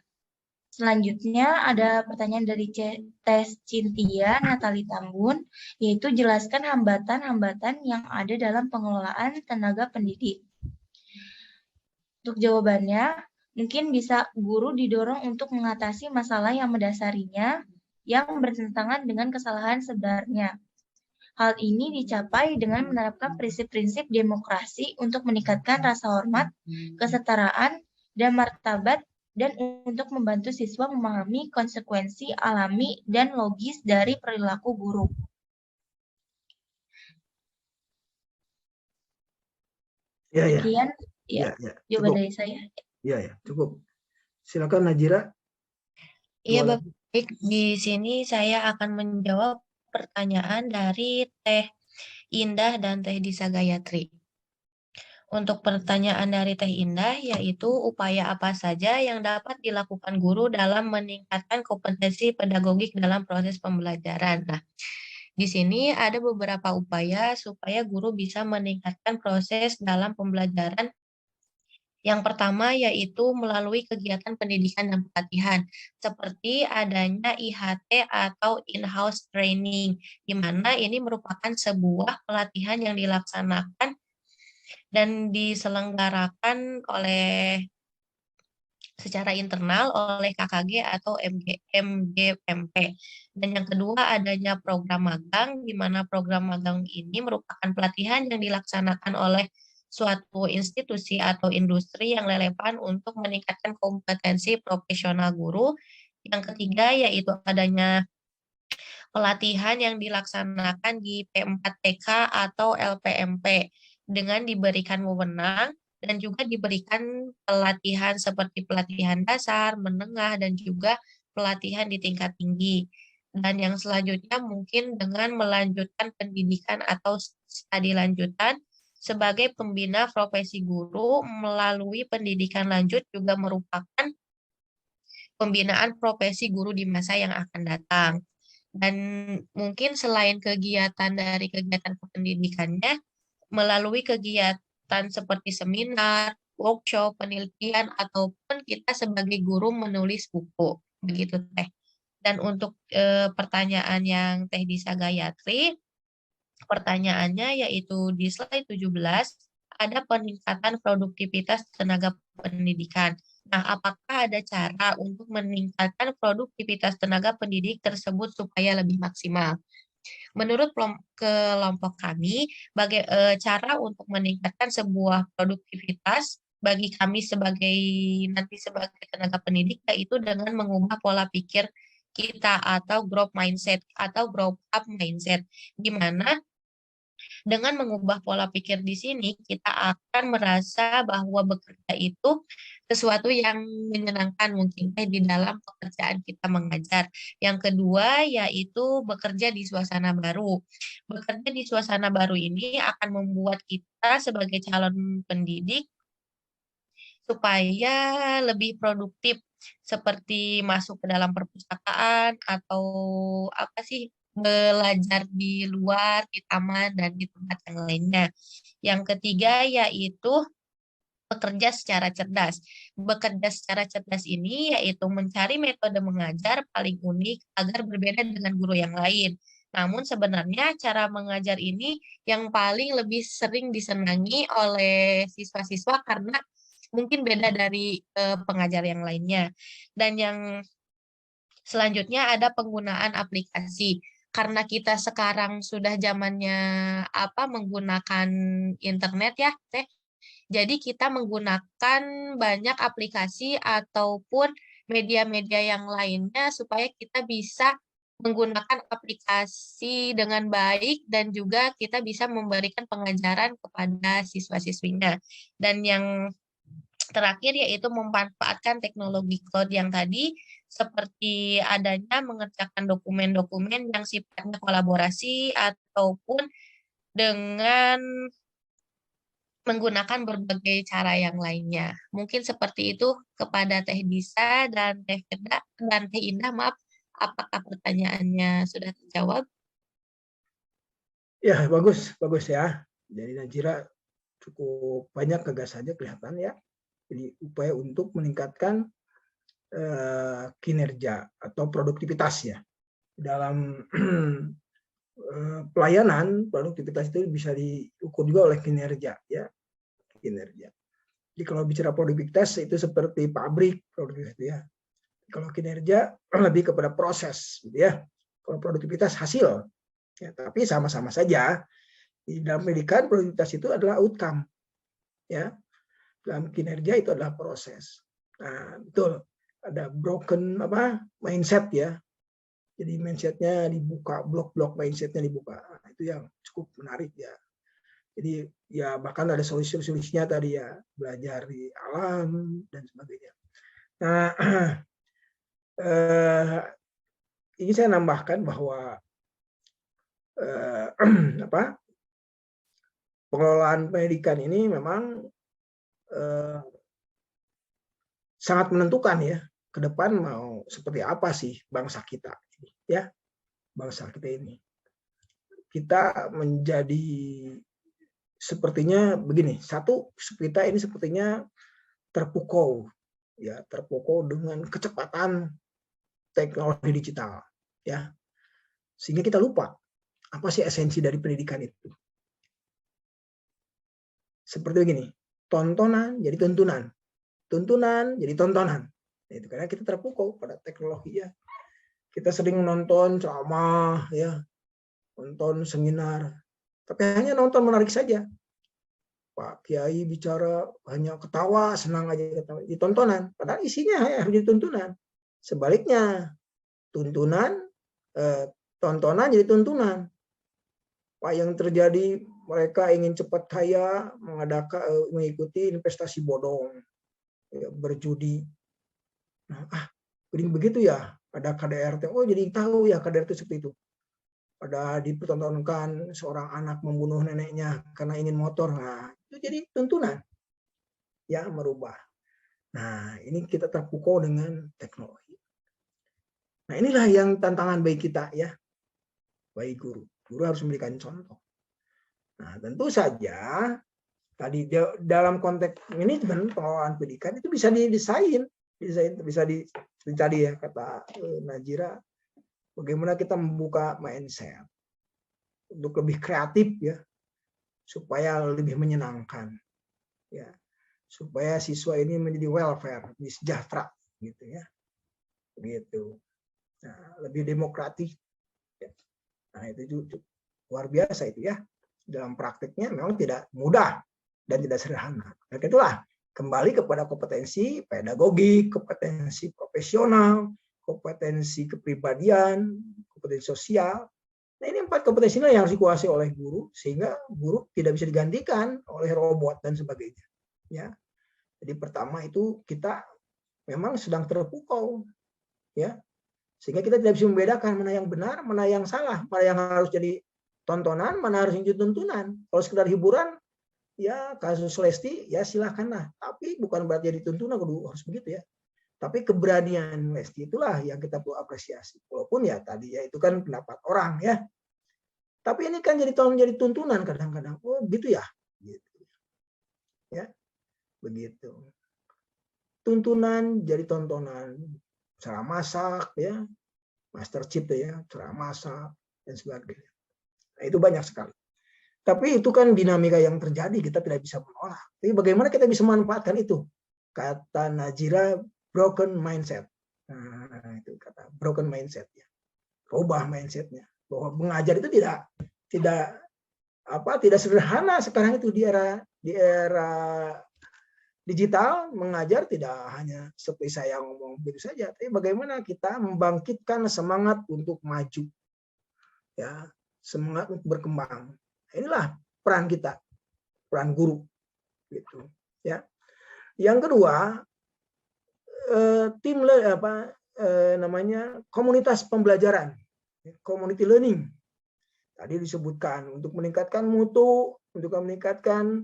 Selanjutnya ada pertanyaan dari Teh Cynthia Natali Tambun, yaitu jelaskan hambatan-hambatan yang ada dalam pengelolaan tenaga pendidik. Untuk jawabannya, mungkin bisa guru didorong untuk mengatasi masalah yang mendasarinya yang bertentangan dengan kesalahan sebenarnya. Hal ini dicapai dengan menerapkan prinsip-prinsip demokrasi untuk meningkatkan rasa hormat, kesetaraan, dan martabat, dan untuk membantu siswa memahami konsekuensi alami dan logis dari perilaku guru. Sekian jawaban dari saya.
Iya, cukup. Silakan Najira.
Iya, Bapak. Di sini saya akan menjawab pertanyaan dari Teh Indah dan Teh Disa Gayatri. Untuk pertanyaan dari Teh Indah, yaitu upaya apa saja yang dapat dilakukan guru dalam meningkatkan kompetensi pedagogik dalam proses pembelajaran. Nah, di sini ada beberapa upaya supaya guru bisa meningkatkan proses dalam pembelajaran. Yang pertama yaitu melalui kegiatan pendidikan dan pelatihan, seperti adanya IHT atau in-house training, di mana ini merupakan sebuah pelatihan yang dilaksanakan dan diselenggarakan secara internal oleh KKG atau MGMP. Dan yang kedua adanya program magang, di mana program magang ini merupakan pelatihan yang dilaksanakan oleh suatu institusi atau industri yang relevan untuk meningkatkan kompetensi profesional guru. Yang ketiga yaitu adanya pelatihan yang dilaksanakan di P4TK atau LPMP dengan diberikan wewenang dan juga diberikan pelatihan seperti pelatihan dasar, menengah, dan juga pelatihan di tingkat tinggi. Dan yang selanjutnya mungkin dengan melanjutkan pendidikan atau studi lanjutan sebagai pembina profesi guru melalui pendidikan lanjut juga merupakan pembinaan profesi guru di masa yang akan datang. Dan mungkin selain kegiatan dari kegiatan kependidikannya, melalui kegiatan seperti seminar, workshop, penelitian, ataupun kita sebagai guru menulis buku. Begitu, Teh. Dan untuk pertanyaan yang Teh Disa Gayatri, pertanyaannya yaitu di slide 17, ada peningkatan produktivitas tenaga pendidikan. Nah, apakah ada cara untuk meningkatkan produktivitas tenaga pendidik tersebut supaya lebih maksimal? Menurut kelompok kami, cara untuk meningkatkan sebuah produktivitas bagi kami sebagai tenaga pendidik yaitu dengan mengubah pola pikir kita atau growth mindset atau growth up mindset, di mana dengan mengubah pola pikir di sini, kita akan merasa bahwa bekerja itu sesuatu yang menyenangkan mungkin di dalam pekerjaan kita mengajar. Yang kedua, yaitu bekerja di suasana baru. Bekerja di suasana baru ini akan membuat kita sebagai calon pendidik supaya lebih produktif, seperti masuk ke dalam perpustakaan atau apa sih, belajar di luar, di taman, dan di tempat yang lainnya. Yang ketiga yaitu bekerja secara cerdas. Bekerja secara cerdas ini yaitu mencari metode mengajar paling unik agar berbeda dengan guru yang lain. Namun sebenarnya cara mengajar ini yang paling lebih sering disenangi oleh siswa-siswa karena mungkin beda dari pengajar yang lainnya. Dan yang selanjutnya ada penggunaan aplikasi. Karena kita sekarang sudah zamannya menggunakan internet ya, Teh. Jadi kita menggunakan banyak aplikasi ataupun media-media yang lainnya supaya kita bisa menggunakan aplikasi dengan baik dan juga kita bisa memberikan pengajaran kepada siswa-siswinya. Dan yang terakhir yaitu memanfaatkan teknologi cloud yang tadi seperti adanya mengerjakan dokumen-dokumen yang sifatnya kolaborasi ataupun dengan menggunakan berbagai cara yang lainnya. Mungkin seperti itu kepada Teh Disa dan Teh Firda dan Teh Indah. Maaf, apakah pertanyaannya sudah terjawab?
Ya, bagus ya. Jadi Najira cukup banyak gagasannya kelihatan ya. Jadi upaya untuk meningkatkan kinerja atau produktivitas ya. Dalam pelayanan, produktivitas itu bisa diukur juga oleh kinerja ya. Kinerja. Jadi kalau bicara produktivitas itu seperti pabrik produktivitas ya. Kalau kinerja lebih kepada proses gitu ya. Kalau produktivitas hasil. Ya, tapi sama-sama saja. Di dalam pendidikan produktivitas itu adalah outcome. Ya. Dalam kinerja itu adalah proses. Nah, betul. Ada broken mindset ya. Jadi mindsetnya dibuka, blok-blok mindsetnya dibuka. Nah, itu yang cukup menarik ya. Jadi ya bahkan ada solusi-solusinya tadi ya, belajar di alam dan sebagainya. Nah, ini saya nambahkan bahwa pengelolaan pendidikan ini memang sangat menentukan ya ke depan mau seperti apa sih bangsa kita ya, bangsa kita ini. Kita menjadi sepertinya begini, satu kita ini sepertinya terpukau dengan kecepatan teknologi digital ya, sehingga kita lupa apa sih esensi dari pendidikan itu. Seperti begini, tontonan jadi tuntunan, tuntunan jadi tontonan. Itu karena kita terpukau pada teknologi ya. Kita sering nonton ceramah ya, nonton seminar, tapi hanya nonton menarik saja. Pak Kiai bicara hanya ketawa, senang aja ketawa. Di tontonan, padahal isinya harus jadi tuntunan. Sebaliknya, tontonan jadi tuntunan. Pak yang terjadi, mereka ingin cepat kaya, mengikuti investasi bodong, ya, berjudi. Nah, begitu ya, ada KDRT. Oh, jadi tahu ya KDRT seperti itu. Ada dipertontonkan seorang anak membunuh neneknya karena ingin motor. Nah, itu jadi tuntunan. Ya, merubah. Nah, ini kita terpukau dengan teknologi. Nah, inilah yang tantangan bagi kita ya, bagi guru. Guru harus memberikan contoh. Nah, tentu saja tadi dalam konteks manajemen pengelolaan pendidikan itu bisa didesain bisa tadi ya kata Najira, bagaimana kita membuka mindset untuk lebih kreatif ya, supaya lebih menyenangkan ya, supaya siswa ini menjadi welfare, menjadi sejahtera gitu ya, gitu. Nah, lebih demokratis. Nah, itu luar biasa itu ya. Dalam praktiknya memang tidak mudah dan tidak sederhana. Nah, itulah kembali kepada kompetensi pedagogi, kompetensi profesional, kompetensi kepribadian, kompetensi sosial. Nah, ini 4 kompetensi yang harus dikuasai oleh guru sehingga guru tidak bisa digantikan oleh robot dan sebagainya. Ya. Jadi pertama itu kita memang sedang terpukau ya. Sehingga kita tidak bisa membedakan mana yang benar, mana yang salah, mana yang harus jadi tontonan, mana harus jadi tuntunan. Kalau sekedar hiburan, ya kasus Lesti, ya silakanlah. Tapi bukan berarti jadi tuntunan, harus begitu ya. Tapi keberanian Lesti itulah yang kita perlu apresiasi. Walaupun ya tadi ya itu kan pendapat orang ya. Tapi ini kan jadi tuntunan kadang-kadang. Oh gitu ya. Gitu. Ya, begitu. Tuntunan jadi tontonan. Cara masak ya. Master Chip ya, cara masak dan sebagainya. Nah, itu banyak sekali. Tapi itu kan dinamika yang terjadi, kita tidak bisa menolak. Tapi bagaimana kita bisa memanfaatkan itu? Kata Najira, broken mindset. Nah, itu kata broken mindset ya. Rubah mindsetnya. Bahwa mengajar itu tidak sederhana sekarang itu di era digital. Mengajar tidak hanya seperti saya ngomong begitu saja, tapi bagaimana kita membangkitkan semangat untuk maju, ya, semangat untuk berkembang. Inilah peran kita, peran guru, gitu, ya. Yang kedua, komunitas pembelajaran, community learning. Tadi disebutkan untuk meningkatkan mutu, untuk meningkatkan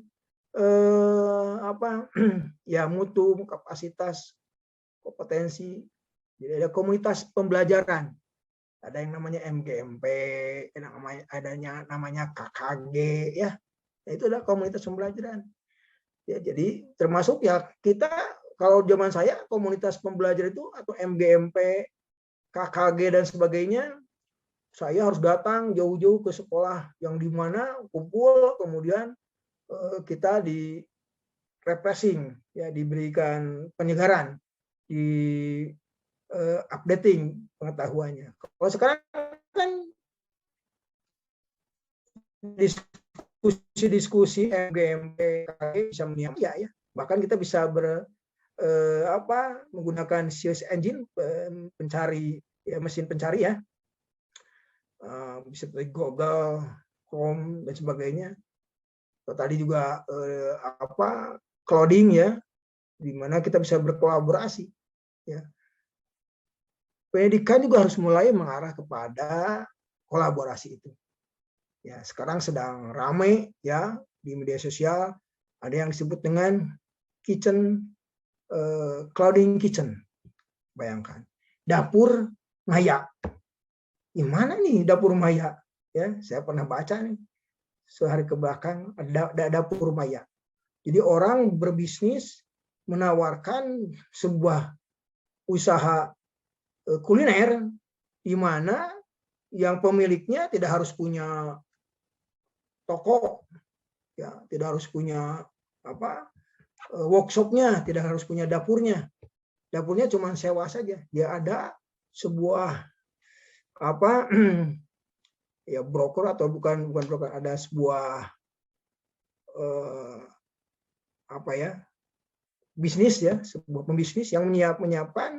mutu, kapasitas, kompetensi. Jadi ada komunitas pembelajaran, ada yang namanya MGMP, ada yang namanya KKG ya. Nah, itu adalah komunitas pembelajaran ya. Jadi termasuk ya kita, kalau zaman saya komunitas pembelajaran itu atau MGMP, KKG dan sebagainya, saya harus datang jauh-jauh ke sekolah yang di mana kumpul, kemudian kita di refreshing ya, diberikan penyegaran, di updating pengetahuannya. Kalau sekarang kan diskusi MGMP bisa menyiap ya, bahkan kita bisa menggunakan search engine pencari ya, mesin pencari ya, bisa seperti Google, Chrome dan sebagainya. Tadi juga clouding ya, di mana kita bisa berkolaborasi ya. Pendidikan juga harus mulai mengarah kepada kolaborasi itu ya. Sekarang sedang ramai ya di media sosial, ada yang disebut dengan clouding kitchen. Bayangkan dapur maya. Gimana nih dapur maya ya? Saya pernah baca nih sehari ke belakang, ada dapur maya. Jadi orang berbisnis menawarkan sebuah usaha kuliner di mana yang pemiliknya tidak harus punya toko, ya, tidak harus punya workshopnya, tidak harus punya dapurnya. Dapurnya cuma sewa saja. Dia ada sebuah ya broker atau bukan broker, ada sebuah bisnis ya, sebuah pembisnis yang menyiapkan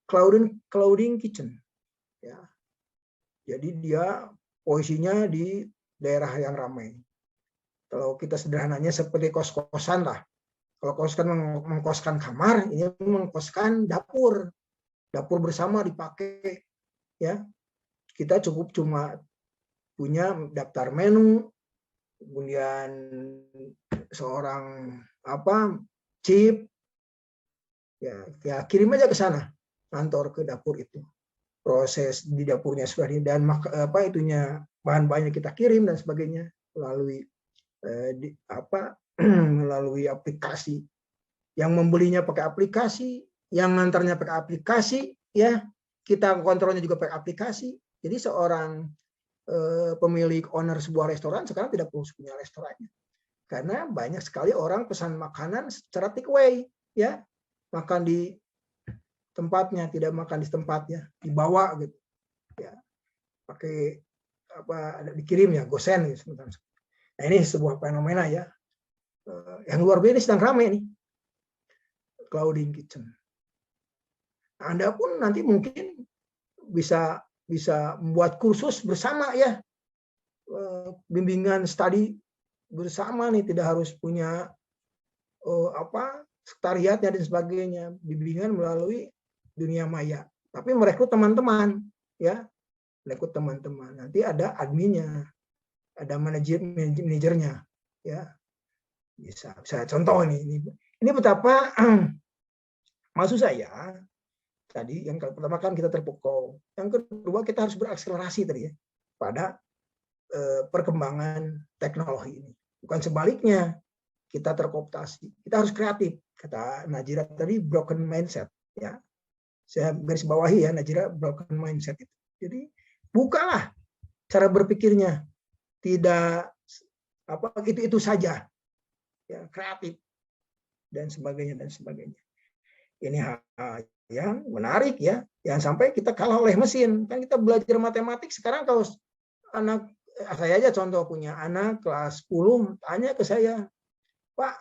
clouding kitchen ya. Jadi dia posisinya di daerah yang ramai. Kalau kita sederhananya seperti kos-kosan lah. Kalau kos-kosan mengkoskan kamar, ini mengkoskan dapur bersama dipakai ya. Kita cukup cuma punya daftar menu, kemudian seorang chip ya kirim aja ke sana, kantor, ke dapur itu proses di dapurnya sudah dan bahan-bahannya kita kirim dan sebagainya melalui melalui aplikasi. Yang membelinya pakai aplikasi, yang ngantarnya pakai aplikasi, ya kita kontrolnya juga pakai aplikasi. Jadi seorang pemilik owner sebuah restoran sekarang tidak perlu punya restorannya, karena banyak sekali orang pesan makanan secara take away, ya makan di tempatnya, tidak makan di tempatnya, dibawa gitu, ya pakai dikirim ya, gosen gitu. Nah ini sebuah fenomena ya, yang luar biasa sedang ramai nih, clouding kitchen. Anda pun nanti mungkin bisa membuat kursus bersama ya, bimbingan studi bersama nih, tidak harus punya sekretariatnya dan sebagainya, bimbingan melalui dunia maya. Tapi merekrut teman-teman ya, merekrut teman-teman. Nanti ada adminnya, ada manajernya ya. Bisa contoh ini betapa maksud saya tadi yang pertama kan kita terpukau, yang kedua kita harus berakselerasi tadi ya pada perkembangan teknologi ini, bukan sebaliknya kita terkooptasi. Kita harus kreatif, kata Najira tadi, broken mindset ya, saya garis bawahi ya Najira, broken mindset itu. Jadi bukalah cara berpikirnya, tidak itu saja ya, kreatif dan sebagainya. Ini hal yang menarik ya, jangan sampai kita kalah oleh mesin. Kan kita belajar matematik sekarang, kalau anak saya aja contoh punya anak kelas 10 tanya ke saya, Pak,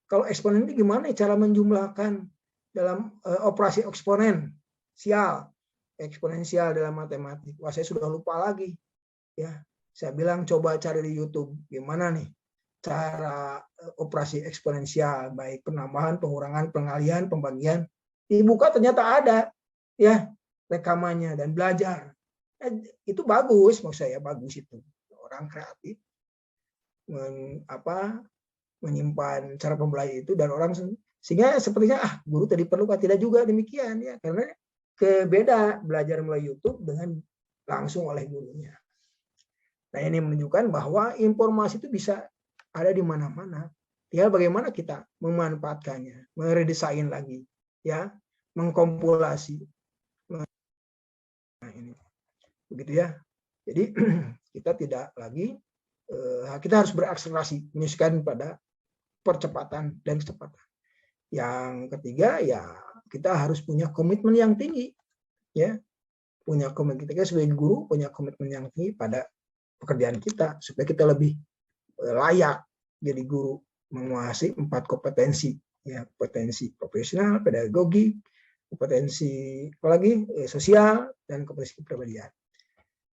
kalau eksponen ini gimana cara menjumlahkan dalam operasi eksponensial dalam matematik? Wah, saya sudah lupa lagi ya. Saya bilang coba cari di YouTube gimana nih cara operasi eksponensial, baik penambahan, pengurangan, pengalihan, pembagian. Dibuka ternyata ada ya rekamannya dan belajar. Itu bagus, maksud saya bagus itu. Orang kreatif menyimpan cara pembelajaran itu, dan orang sehingga sepertinya guru tadi perlu, tidak juga demikian ya, karena beda belajar melalui YouTube dengan langsung oleh gurunya. Nah, ini menunjukkan bahwa informasi itu bisa ada di mana-mana. Tinggal bagaimana kita memanfaatkannya, meredesain lagi, ya, mengkompilasi. Nah, ini begitu ya. Jadi kita tidak lagi, kita harus berakselerasi, menyesuaikan pada percepatan dan kecepatan. Yang ketiga ya, kita harus punya komitmen yang tinggi, ya, punya komitmen. Kita sebagai guru punya komitmen yang tinggi pada pekerjaan kita, supaya kita lebih layak jadi guru, menguasai 4 kompetensi, ya, kompetensi profesional, pedagogi, kompetensi apalagi sosial, dan kompetensi kepribadian.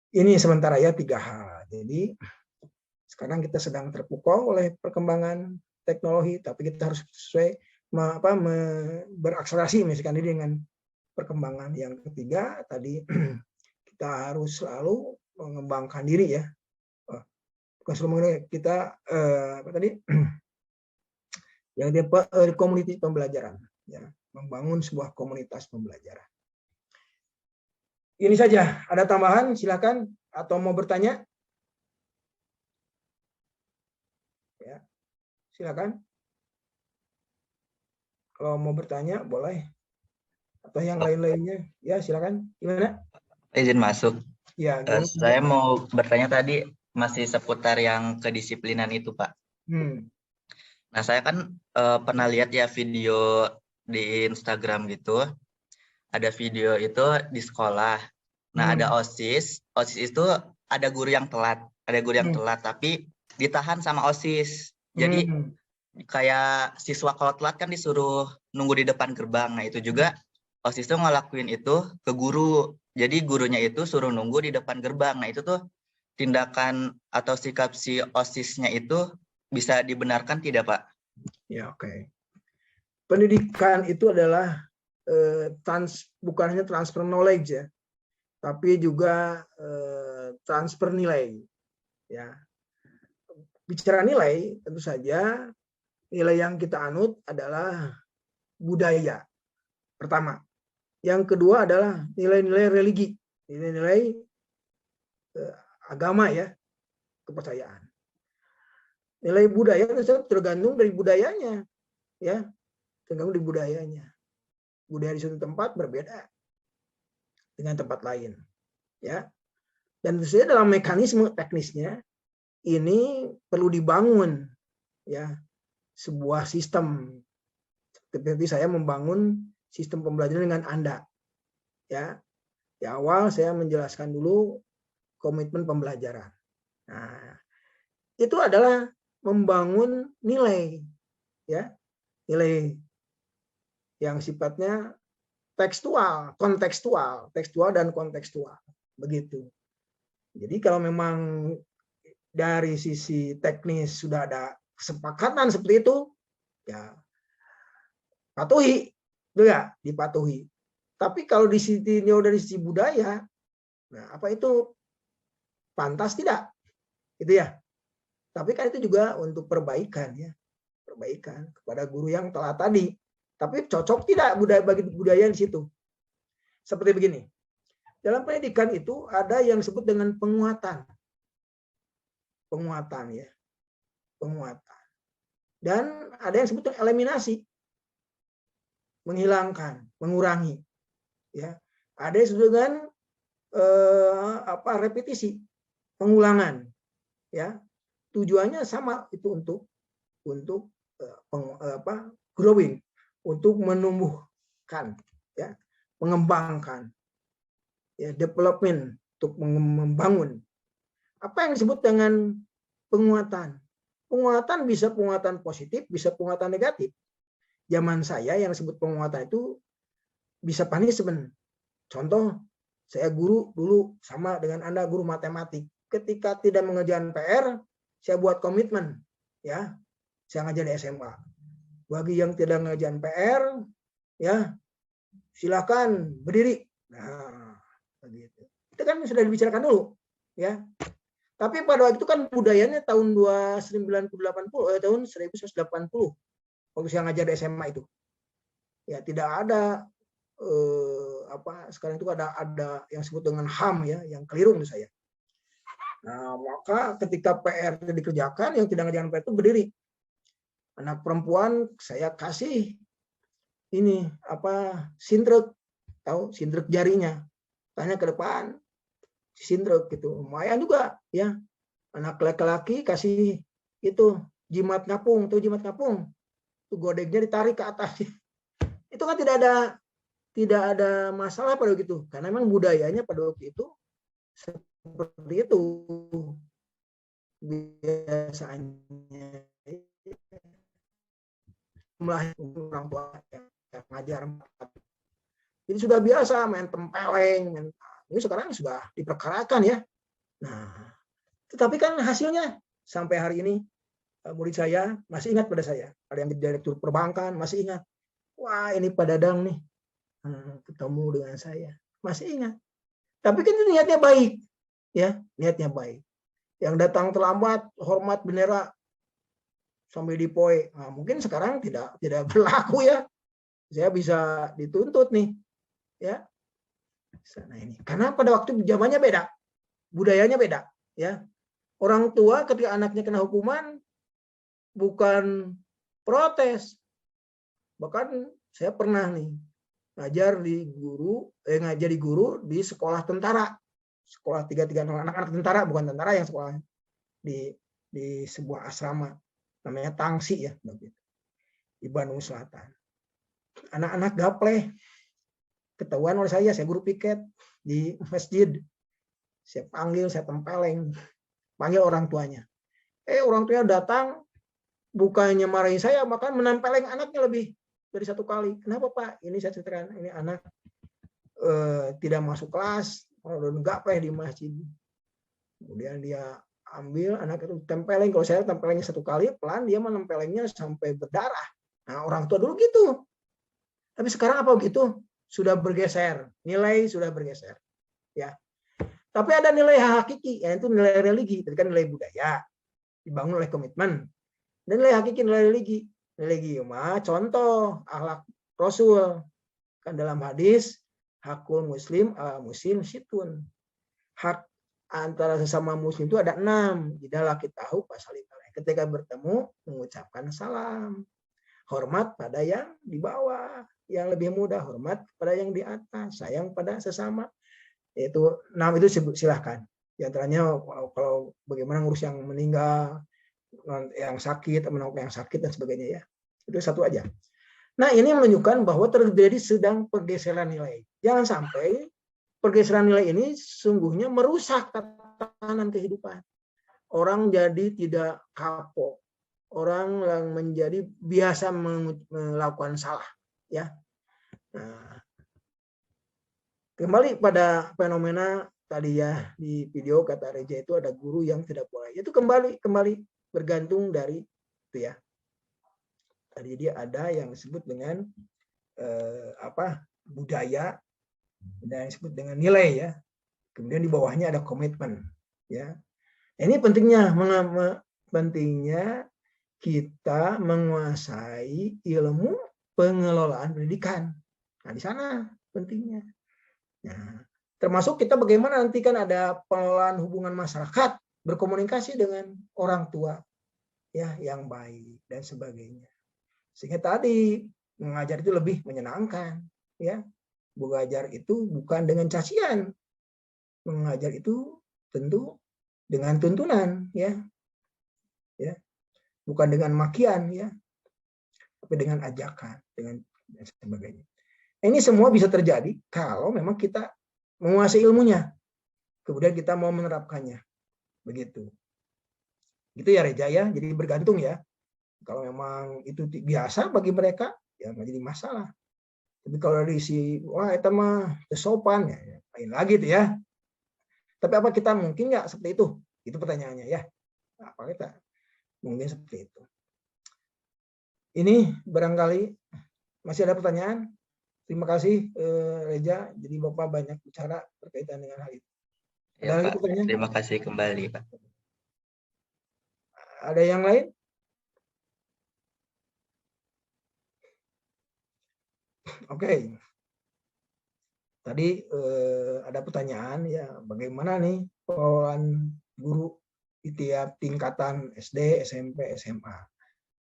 Ini sementara ya 3 hal. Jadi sekarang kita sedang terpukau oleh perkembangan teknologi, tapi kita harus sesuai berakselerasi misalkan ini dengan perkembangan. Yang ketiga tadi kita harus selalu mengembangkan diri ya. Bukan selalu kita yang dia komunitas pembelajaran ya, membangun sebuah komunitas pembelajaran. Ini saja. Ada tambahan silakan atau mau bertanya? Ya. Silakan. Kalau mau bertanya boleh. Atau yang lain-lainnya. Ya, silakan. Gimana?
Izin masuk.
Ya,
saya mau bertanya tadi masih seputar yang kedisiplinan itu, Pak. Nah, saya kan pernah lihat ya video di Instagram gitu. Ada video itu di sekolah. Nah, ada OSIS. OSIS itu ada guru yang telat. Ada guru yang telat, tapi ditahan sama OSIS. Jadi kayak siswa kalau telat kan disuruh nunggu di depan gerbang. Nah, itu juga OSIS tuh ngelakuin itu ke guru. Jadi gurunya itu suruh nunggu di depan gerbang. Nah, itu tuh tindakan atau sikap si OSIS-nya itu bisa dibenarkan tidak, Pak?
Ya, oke. Pendidikan itu adalah bukan hanya transfer knowledge ya, tapi juga transfer nilai. Ya, bicara nilai, tentu saja nilai yang kita anut adalah budaya pertama. Yang kedua adalah nilai-nilai religi. nilai-nilai agama ya, kepercayaan. Nilai budaya tergantung dari budayanya, ya, tergantung dari budayanya. Budaya di suatu tempat berbeda dengan tempat lain, ya. Dan tentu saja dalam mekanisme teknisnya ini perlu dibangun, ya, sebuah sistem. Seperti saya membangun sistem pembelajaran dengan Anda, ya. Di awal saya menjelaskan dulu komitmen pembelajaran. Nah, itu adalah membangun nilai, ya, nilai yang sifatnya tekstual, tekstual dan kontekstual, begitu. Jadi kalau memang dari sisi teknis sudah ada kesepakatan seperti itu, ya patuhi, juga dipatuhi. Tapi kalau di sisi dari sisi budaya, nah apa itu pantas tidak, gitu ya. Tapi kan itu juga untuk perbaikan, ya, perbaikan kepada guru yang telah tadi. Tapi cocok tidak budaya bagi budaya di situ. Seperti begini. Dalam pendidikan itu ada yang disebut dengan penguatan. Penguatan, ya. Penguatan. Dan ada yang disebut dengan eliminasi. Menghilangkan, mengurangi. Ya. Ada yang disebut dengan repetisi, pengulangan. Ya. Tujuannya sama, itu untuk growing, untuk menumbuhkan, ya, mengembangkan, ya, development, untuk membangun. Apa yang disebut dengan penguatan? Penguatan bisa penguatan positif, bisa penguatan negatif. Zaman saya yang disebut penguatan itu bisa punishment. Contoh, saya guru dulu sama dengan Anda guru matematik. Ketika tidak mengerjakan PR, saya buat komitmen, ya, saya ngajar di SMA. Bagi yang tidak mengerjakan PR, ya, silakan berdiri. Nah, begitu. Itu kan sudah dibicarakan dulu, ya. Tapi pada waktu itu kan budayanya tahun 1980, waktu saya ngajar di SMA itu. Ya, tidak ada sekarang itu ada yang disebut dengan HAM, ya, yang keliru menurut saya. Nah, maka ketika PR dikerjakan, yang tidak mengerjakan PR itu berdiri. Anak perempuan saya kasih ini sindrek, tahu sindrek jarinya, tanya ke depan, sindrek gitu, lumayan juga, ya. Anak laki-laki kasih itu jimat ngapung, tuh jimat ngapung, tuh godeknya ditarik ke atas. Itu kan tidak ada masalah pada waktu itu, karena memang budayanya pada waktu itu seperti itu biasanya. Orang tua yang ngajar, jadi sudah biasa main tempeleng. Ini sekarang sudah diperkarakan, ya. Nah, tetapi kan hasilnya sampai hari ini murid saya masih ingat pada saya. Ada yang di direktur perbankan masih ingat. Wah, ini Pak Dadang nih ketemu dengan saya, masih ingat. Tapi kan itu niatnya baik, ya, niatnya baik. Yang datang terlambat hormat bendera sampai dipoe. Nah, mungkin sekarang tidak berlaku, ya. Saya bisa dituntut nih, ya. Nah, ini karena pada waktu zamannya beda, budayanya beda, ya. Orang tua ketika anaknya kena hukuman bukan protes. Bahkan saya pernah nih ngajar di guru di sekolah tentara. Sekolah 3 anak-anak tentara, bukan tentara yang sekolah di sebuah asrama. Namanya Tangsi, ya, di Bandung Selatan. Anak-anak gapleh ketahuan oleh saya guru piket di masjid. Saya panggil, saya tempeleng, panggil orang tuanya. Orang tuanya datang, bukannya marahin saya, bahkan menempeleng anaknya lebih dari 1 kali. Kenapa, Pak? Ini saya ceritakan, ini anak tidak masuk kelas, udah gapleh di masjid. Kemudian dia ambil anak itu tempeleng. Kalau saya tempelengnya 1 kali, pelan, dia menempelengnya sampai berdarah. Nah, orang tua dulu gitu. Tapi sekarang apa begitu? Sudah bergeser, nilai sudah bergeser, ya. Tapi ada nilai hakiki, yaitu nilai religi. Tadi kan nilai budaya dibangun oleh komitmen. Dan nilai hakiki, nilai religi. Nilai religi, contoh akhlak Rasul. Kan dalam hadis Hakul muslim muslim situn. Hak antara sesama muslim itu ada 6. Jidallah kita tahu pasal 5. Ketika bertemu mengucapkan salam. Hormat pada yang di bawah, yang lebih mudah, hormat pada yang di atas, sayang pada sesama. Itu 6 itu silahkan. Di antaranya kalau bagaimana ngurus yang meninggal, yang sakit, menanggung yang sakit dan sebagainya ya. Itu satu aja. Nah, ini menunjukkan bahwa terjadi sedang pergeseran nilai. Jangan sampai pergeseran nilai ini sungguhnya merusak tatanan kehidupan. Orang jadi tidak kapok. Orang yang menjadi biasa melakukan salah. Ya. Nah, kembali pada fenomena tadi ya di video kata Reja itu ada guru yang tidak boleh. Itu kembali bergantung dari itu ya. Tadi dia ada yang disebut dengan budaya dan yang disebut dengan nilai ya. Kemudian di bawahnya ada komitmen ya. Ini pentingnya kita menguasai ilmu pengelolaan pendidikan. Nah, di sana pentingnya. Nah, termasuk kita bagaimana nanti kan ada pengelolaan hubungan masyarakat, berkomunikasi dengan orang tua ya yang baik dan sebagainya. Sehingga tadi mengajar itu lebih menyenangkan ya. Mengajar itu bukan dengan cacian. Mengajar itu tentu dengan tuntunan ya. Ya. Bukan dengan makian ya. Tapi dengan ajakan, dengan dan sebagainya. Ini semua bisa terjadi kalau memang kita menguasai ilmunya. Kemudian kita mau menerapkannya. Begitu. Gitu ya Reja ya. Jadi bergantung ya. Kalau memang itu biasa bagi mereka, ya nggak jadi masalah. Tapi kalau dari wah itu mah sopan, ya lain lagi tuh ya. Tapi apa kita mungkin nggak seperti itu? Itu pertanyaannya ya. Apa kita mungkin seperti itu? Ini barangkali masih ada pertanyaan. Terima kasih Reja. Jadi Bapak banyak bicara berkaitan dengan hal itu.
Ya, Pak. Terima kasih kembali, Pak.
Ada yang lain? Oke. Tadi ada pertanyaan ya, bagaimana nih pengelolaan guru di tiap tingkatan SD, SMP, SMA.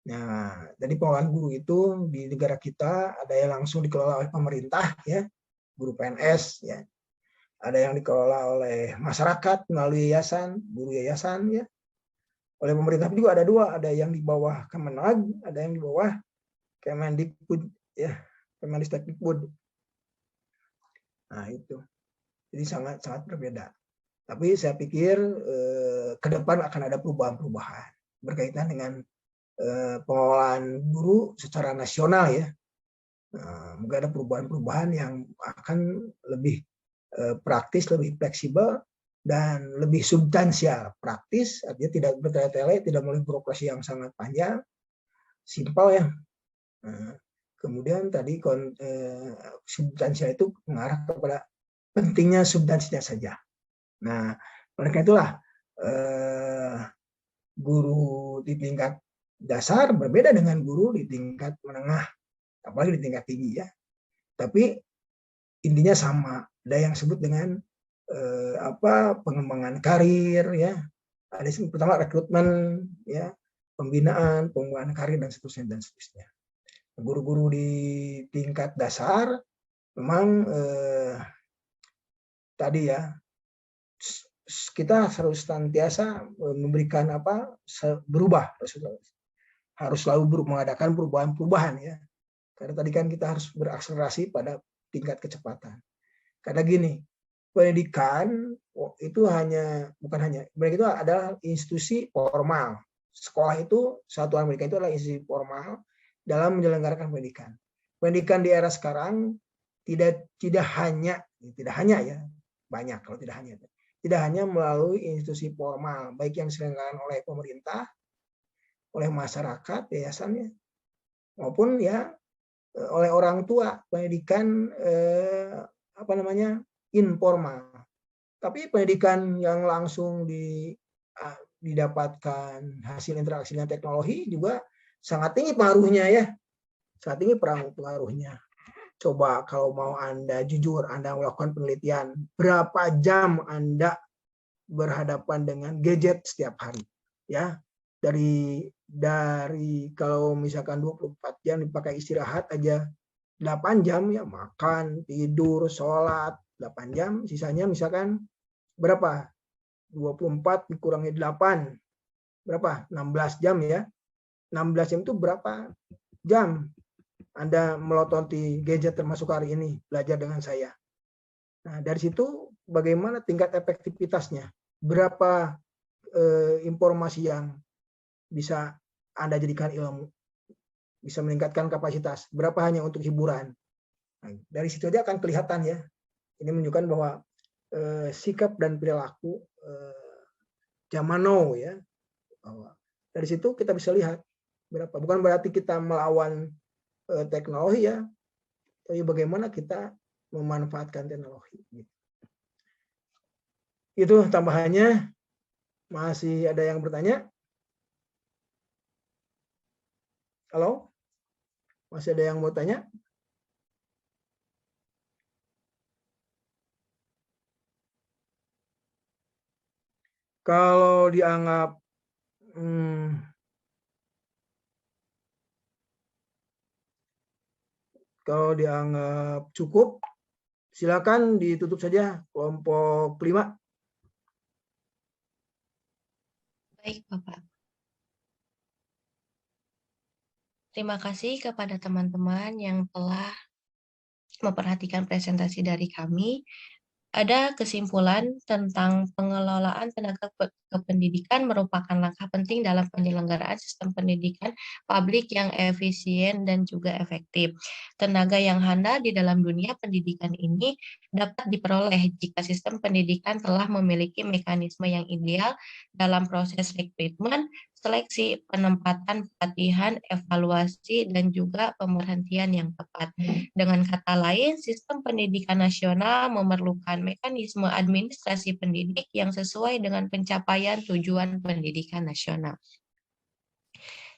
Nah, jadi pengelolaan guru itu di negara kita ada yang langsung dikelola oleh pemerintah ya, guru PNS ya. Ada yang dikelola oleh masyarakat melalui yayasan, guru yayasan ya. Oleh pemerintah juga ada 2, ada yang di bawah Kemenag, ada yang di bawah Kemendikbud ya. Kemendikbud. Nah itu, jadi sangat berbeda. Tapi saya pikir ke depan akan ada perubahan-perubahan berkaitan dengan pengelolaan guru secara nasional ya. Mungkin ada perubahan-perubahan yang akan lebih praktis, lebih fleksibel dan lebih substansial. Praktis artinya tidak bertele-tele, tidak melalui birokrasi yang sangat panjang, simpel ya. Kemudian tadi substansial itu mengarah kepada pentingnya substansinya saja. Nah, oleh karena itulah guru di tingkat dasar berbeda dengan guru di tingkat menengah, apalagi di tingkat tinggi ya. Tapi intinya sama. Ada yang disebut dengan pengembangan karir ya. Ada yang pertama rekrutmen ya, pembinaan, pengembangan karir dan seterusnya. Guru-guru di tingkat dasar memang tadi ya kita harus senantiasa memberikan berubah, harus selalu mengadakan perubahan-perubahan ya. Karena tadi kan kita harus berakselerasi pada tingkat kecepatan. Karena gini, pendidikan itu pendidikan itu adalah institusi formal. Sekolah itu, satuan pendidikan itu adalah institusi formal dalam menyelenggarakan pendidikan. Pendidikan di era sekarang tidak hanya ya, banyak kalau tidak hanya melalui institusi formal, baik yang diselenggarakan oleh pemerintah, oleh masyarakat, yayasannya, maupun ya oleh orang tua, pendidikan informal. Tapi pendidikan yang langsung didapatkan hasil interaksi dengan teknologi juga sangat tinggi pengaruhnya ya. Sangat tinggi pengaruhnya. Coba kalau mau Anda jujur, Anda melakukan penelitian, berapa jam Anda berhadapan dengan gadget setiap hari? Ya, dari kalau misalkan 24 jam dipakai istirahat aja 8 jam ya, makan, tidur, sholat 8 jam, sisanya misalkan berapa? 24 dikurangi 8, berapa? 16 jam ya. 16 jam itu berapa jam Anda melototi gadget termasuk hari ini belajar dengan saya. Nah, dari situ bagaimana tingkat efektivitasnya? Berapa informasi yang bisa Anda jadikan ilmu? Bisa meningkatkan kapasitas. Berapa hanya untuk hiburan? Nah, dari situ aja akan kelihatan ya. Ini menunjukkan bahwa sikap dan perilaku zaman now ya. Dari situ kita bisa lihat berapa. Bukan berarti kita melawan teknologi ya, tapi bagaimana kita memanfaatkan teknologi. Itu tambahannya. Masih ada yang bertanya? Halo? Masih ada yang mau tanya? Kalau dianggap cukup, silakan ditutup saja kelompok 5.
Baik, Bapak. Terima kasih kepada teman-teman yang telah memperhatikan presentasi dari kami. Ada kesimpulan tentang pengelolaan tenaga kependidikan merupakan langkah penting dalam penyelenggaraan sistem pendidikan publik yang efisien dan juga efektif. Tenaga yang handal di dalam dunia pendidikan ini dapat diperoleh jika sistem pendidikan telah memiliki mekanisme yang ideal dalam proses rekrutmen, seleksi, penempatan, pelatihan, evaluasi, dan juga pemberhentian yang tepat. Dengan kata lain, sistem pendidikan nasional memerlukan mekanisme administrasi pendidik yang sesuai dengan pencapaian tujuan pendidikan nasional.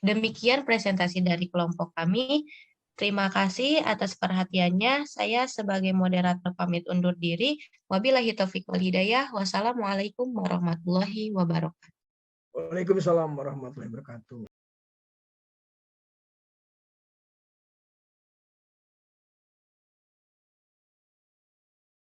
Demikian presentasi dari kelompok kami. Terima kasih atas perhatiannya. Saya sebagai moderator pamit undur diri. Wabillahi taufiq wal hidayah. Wassalamualaikum warahmatullahi wabarakatuh.
Waalaikumsalam warahmatullahi wabarakatuh.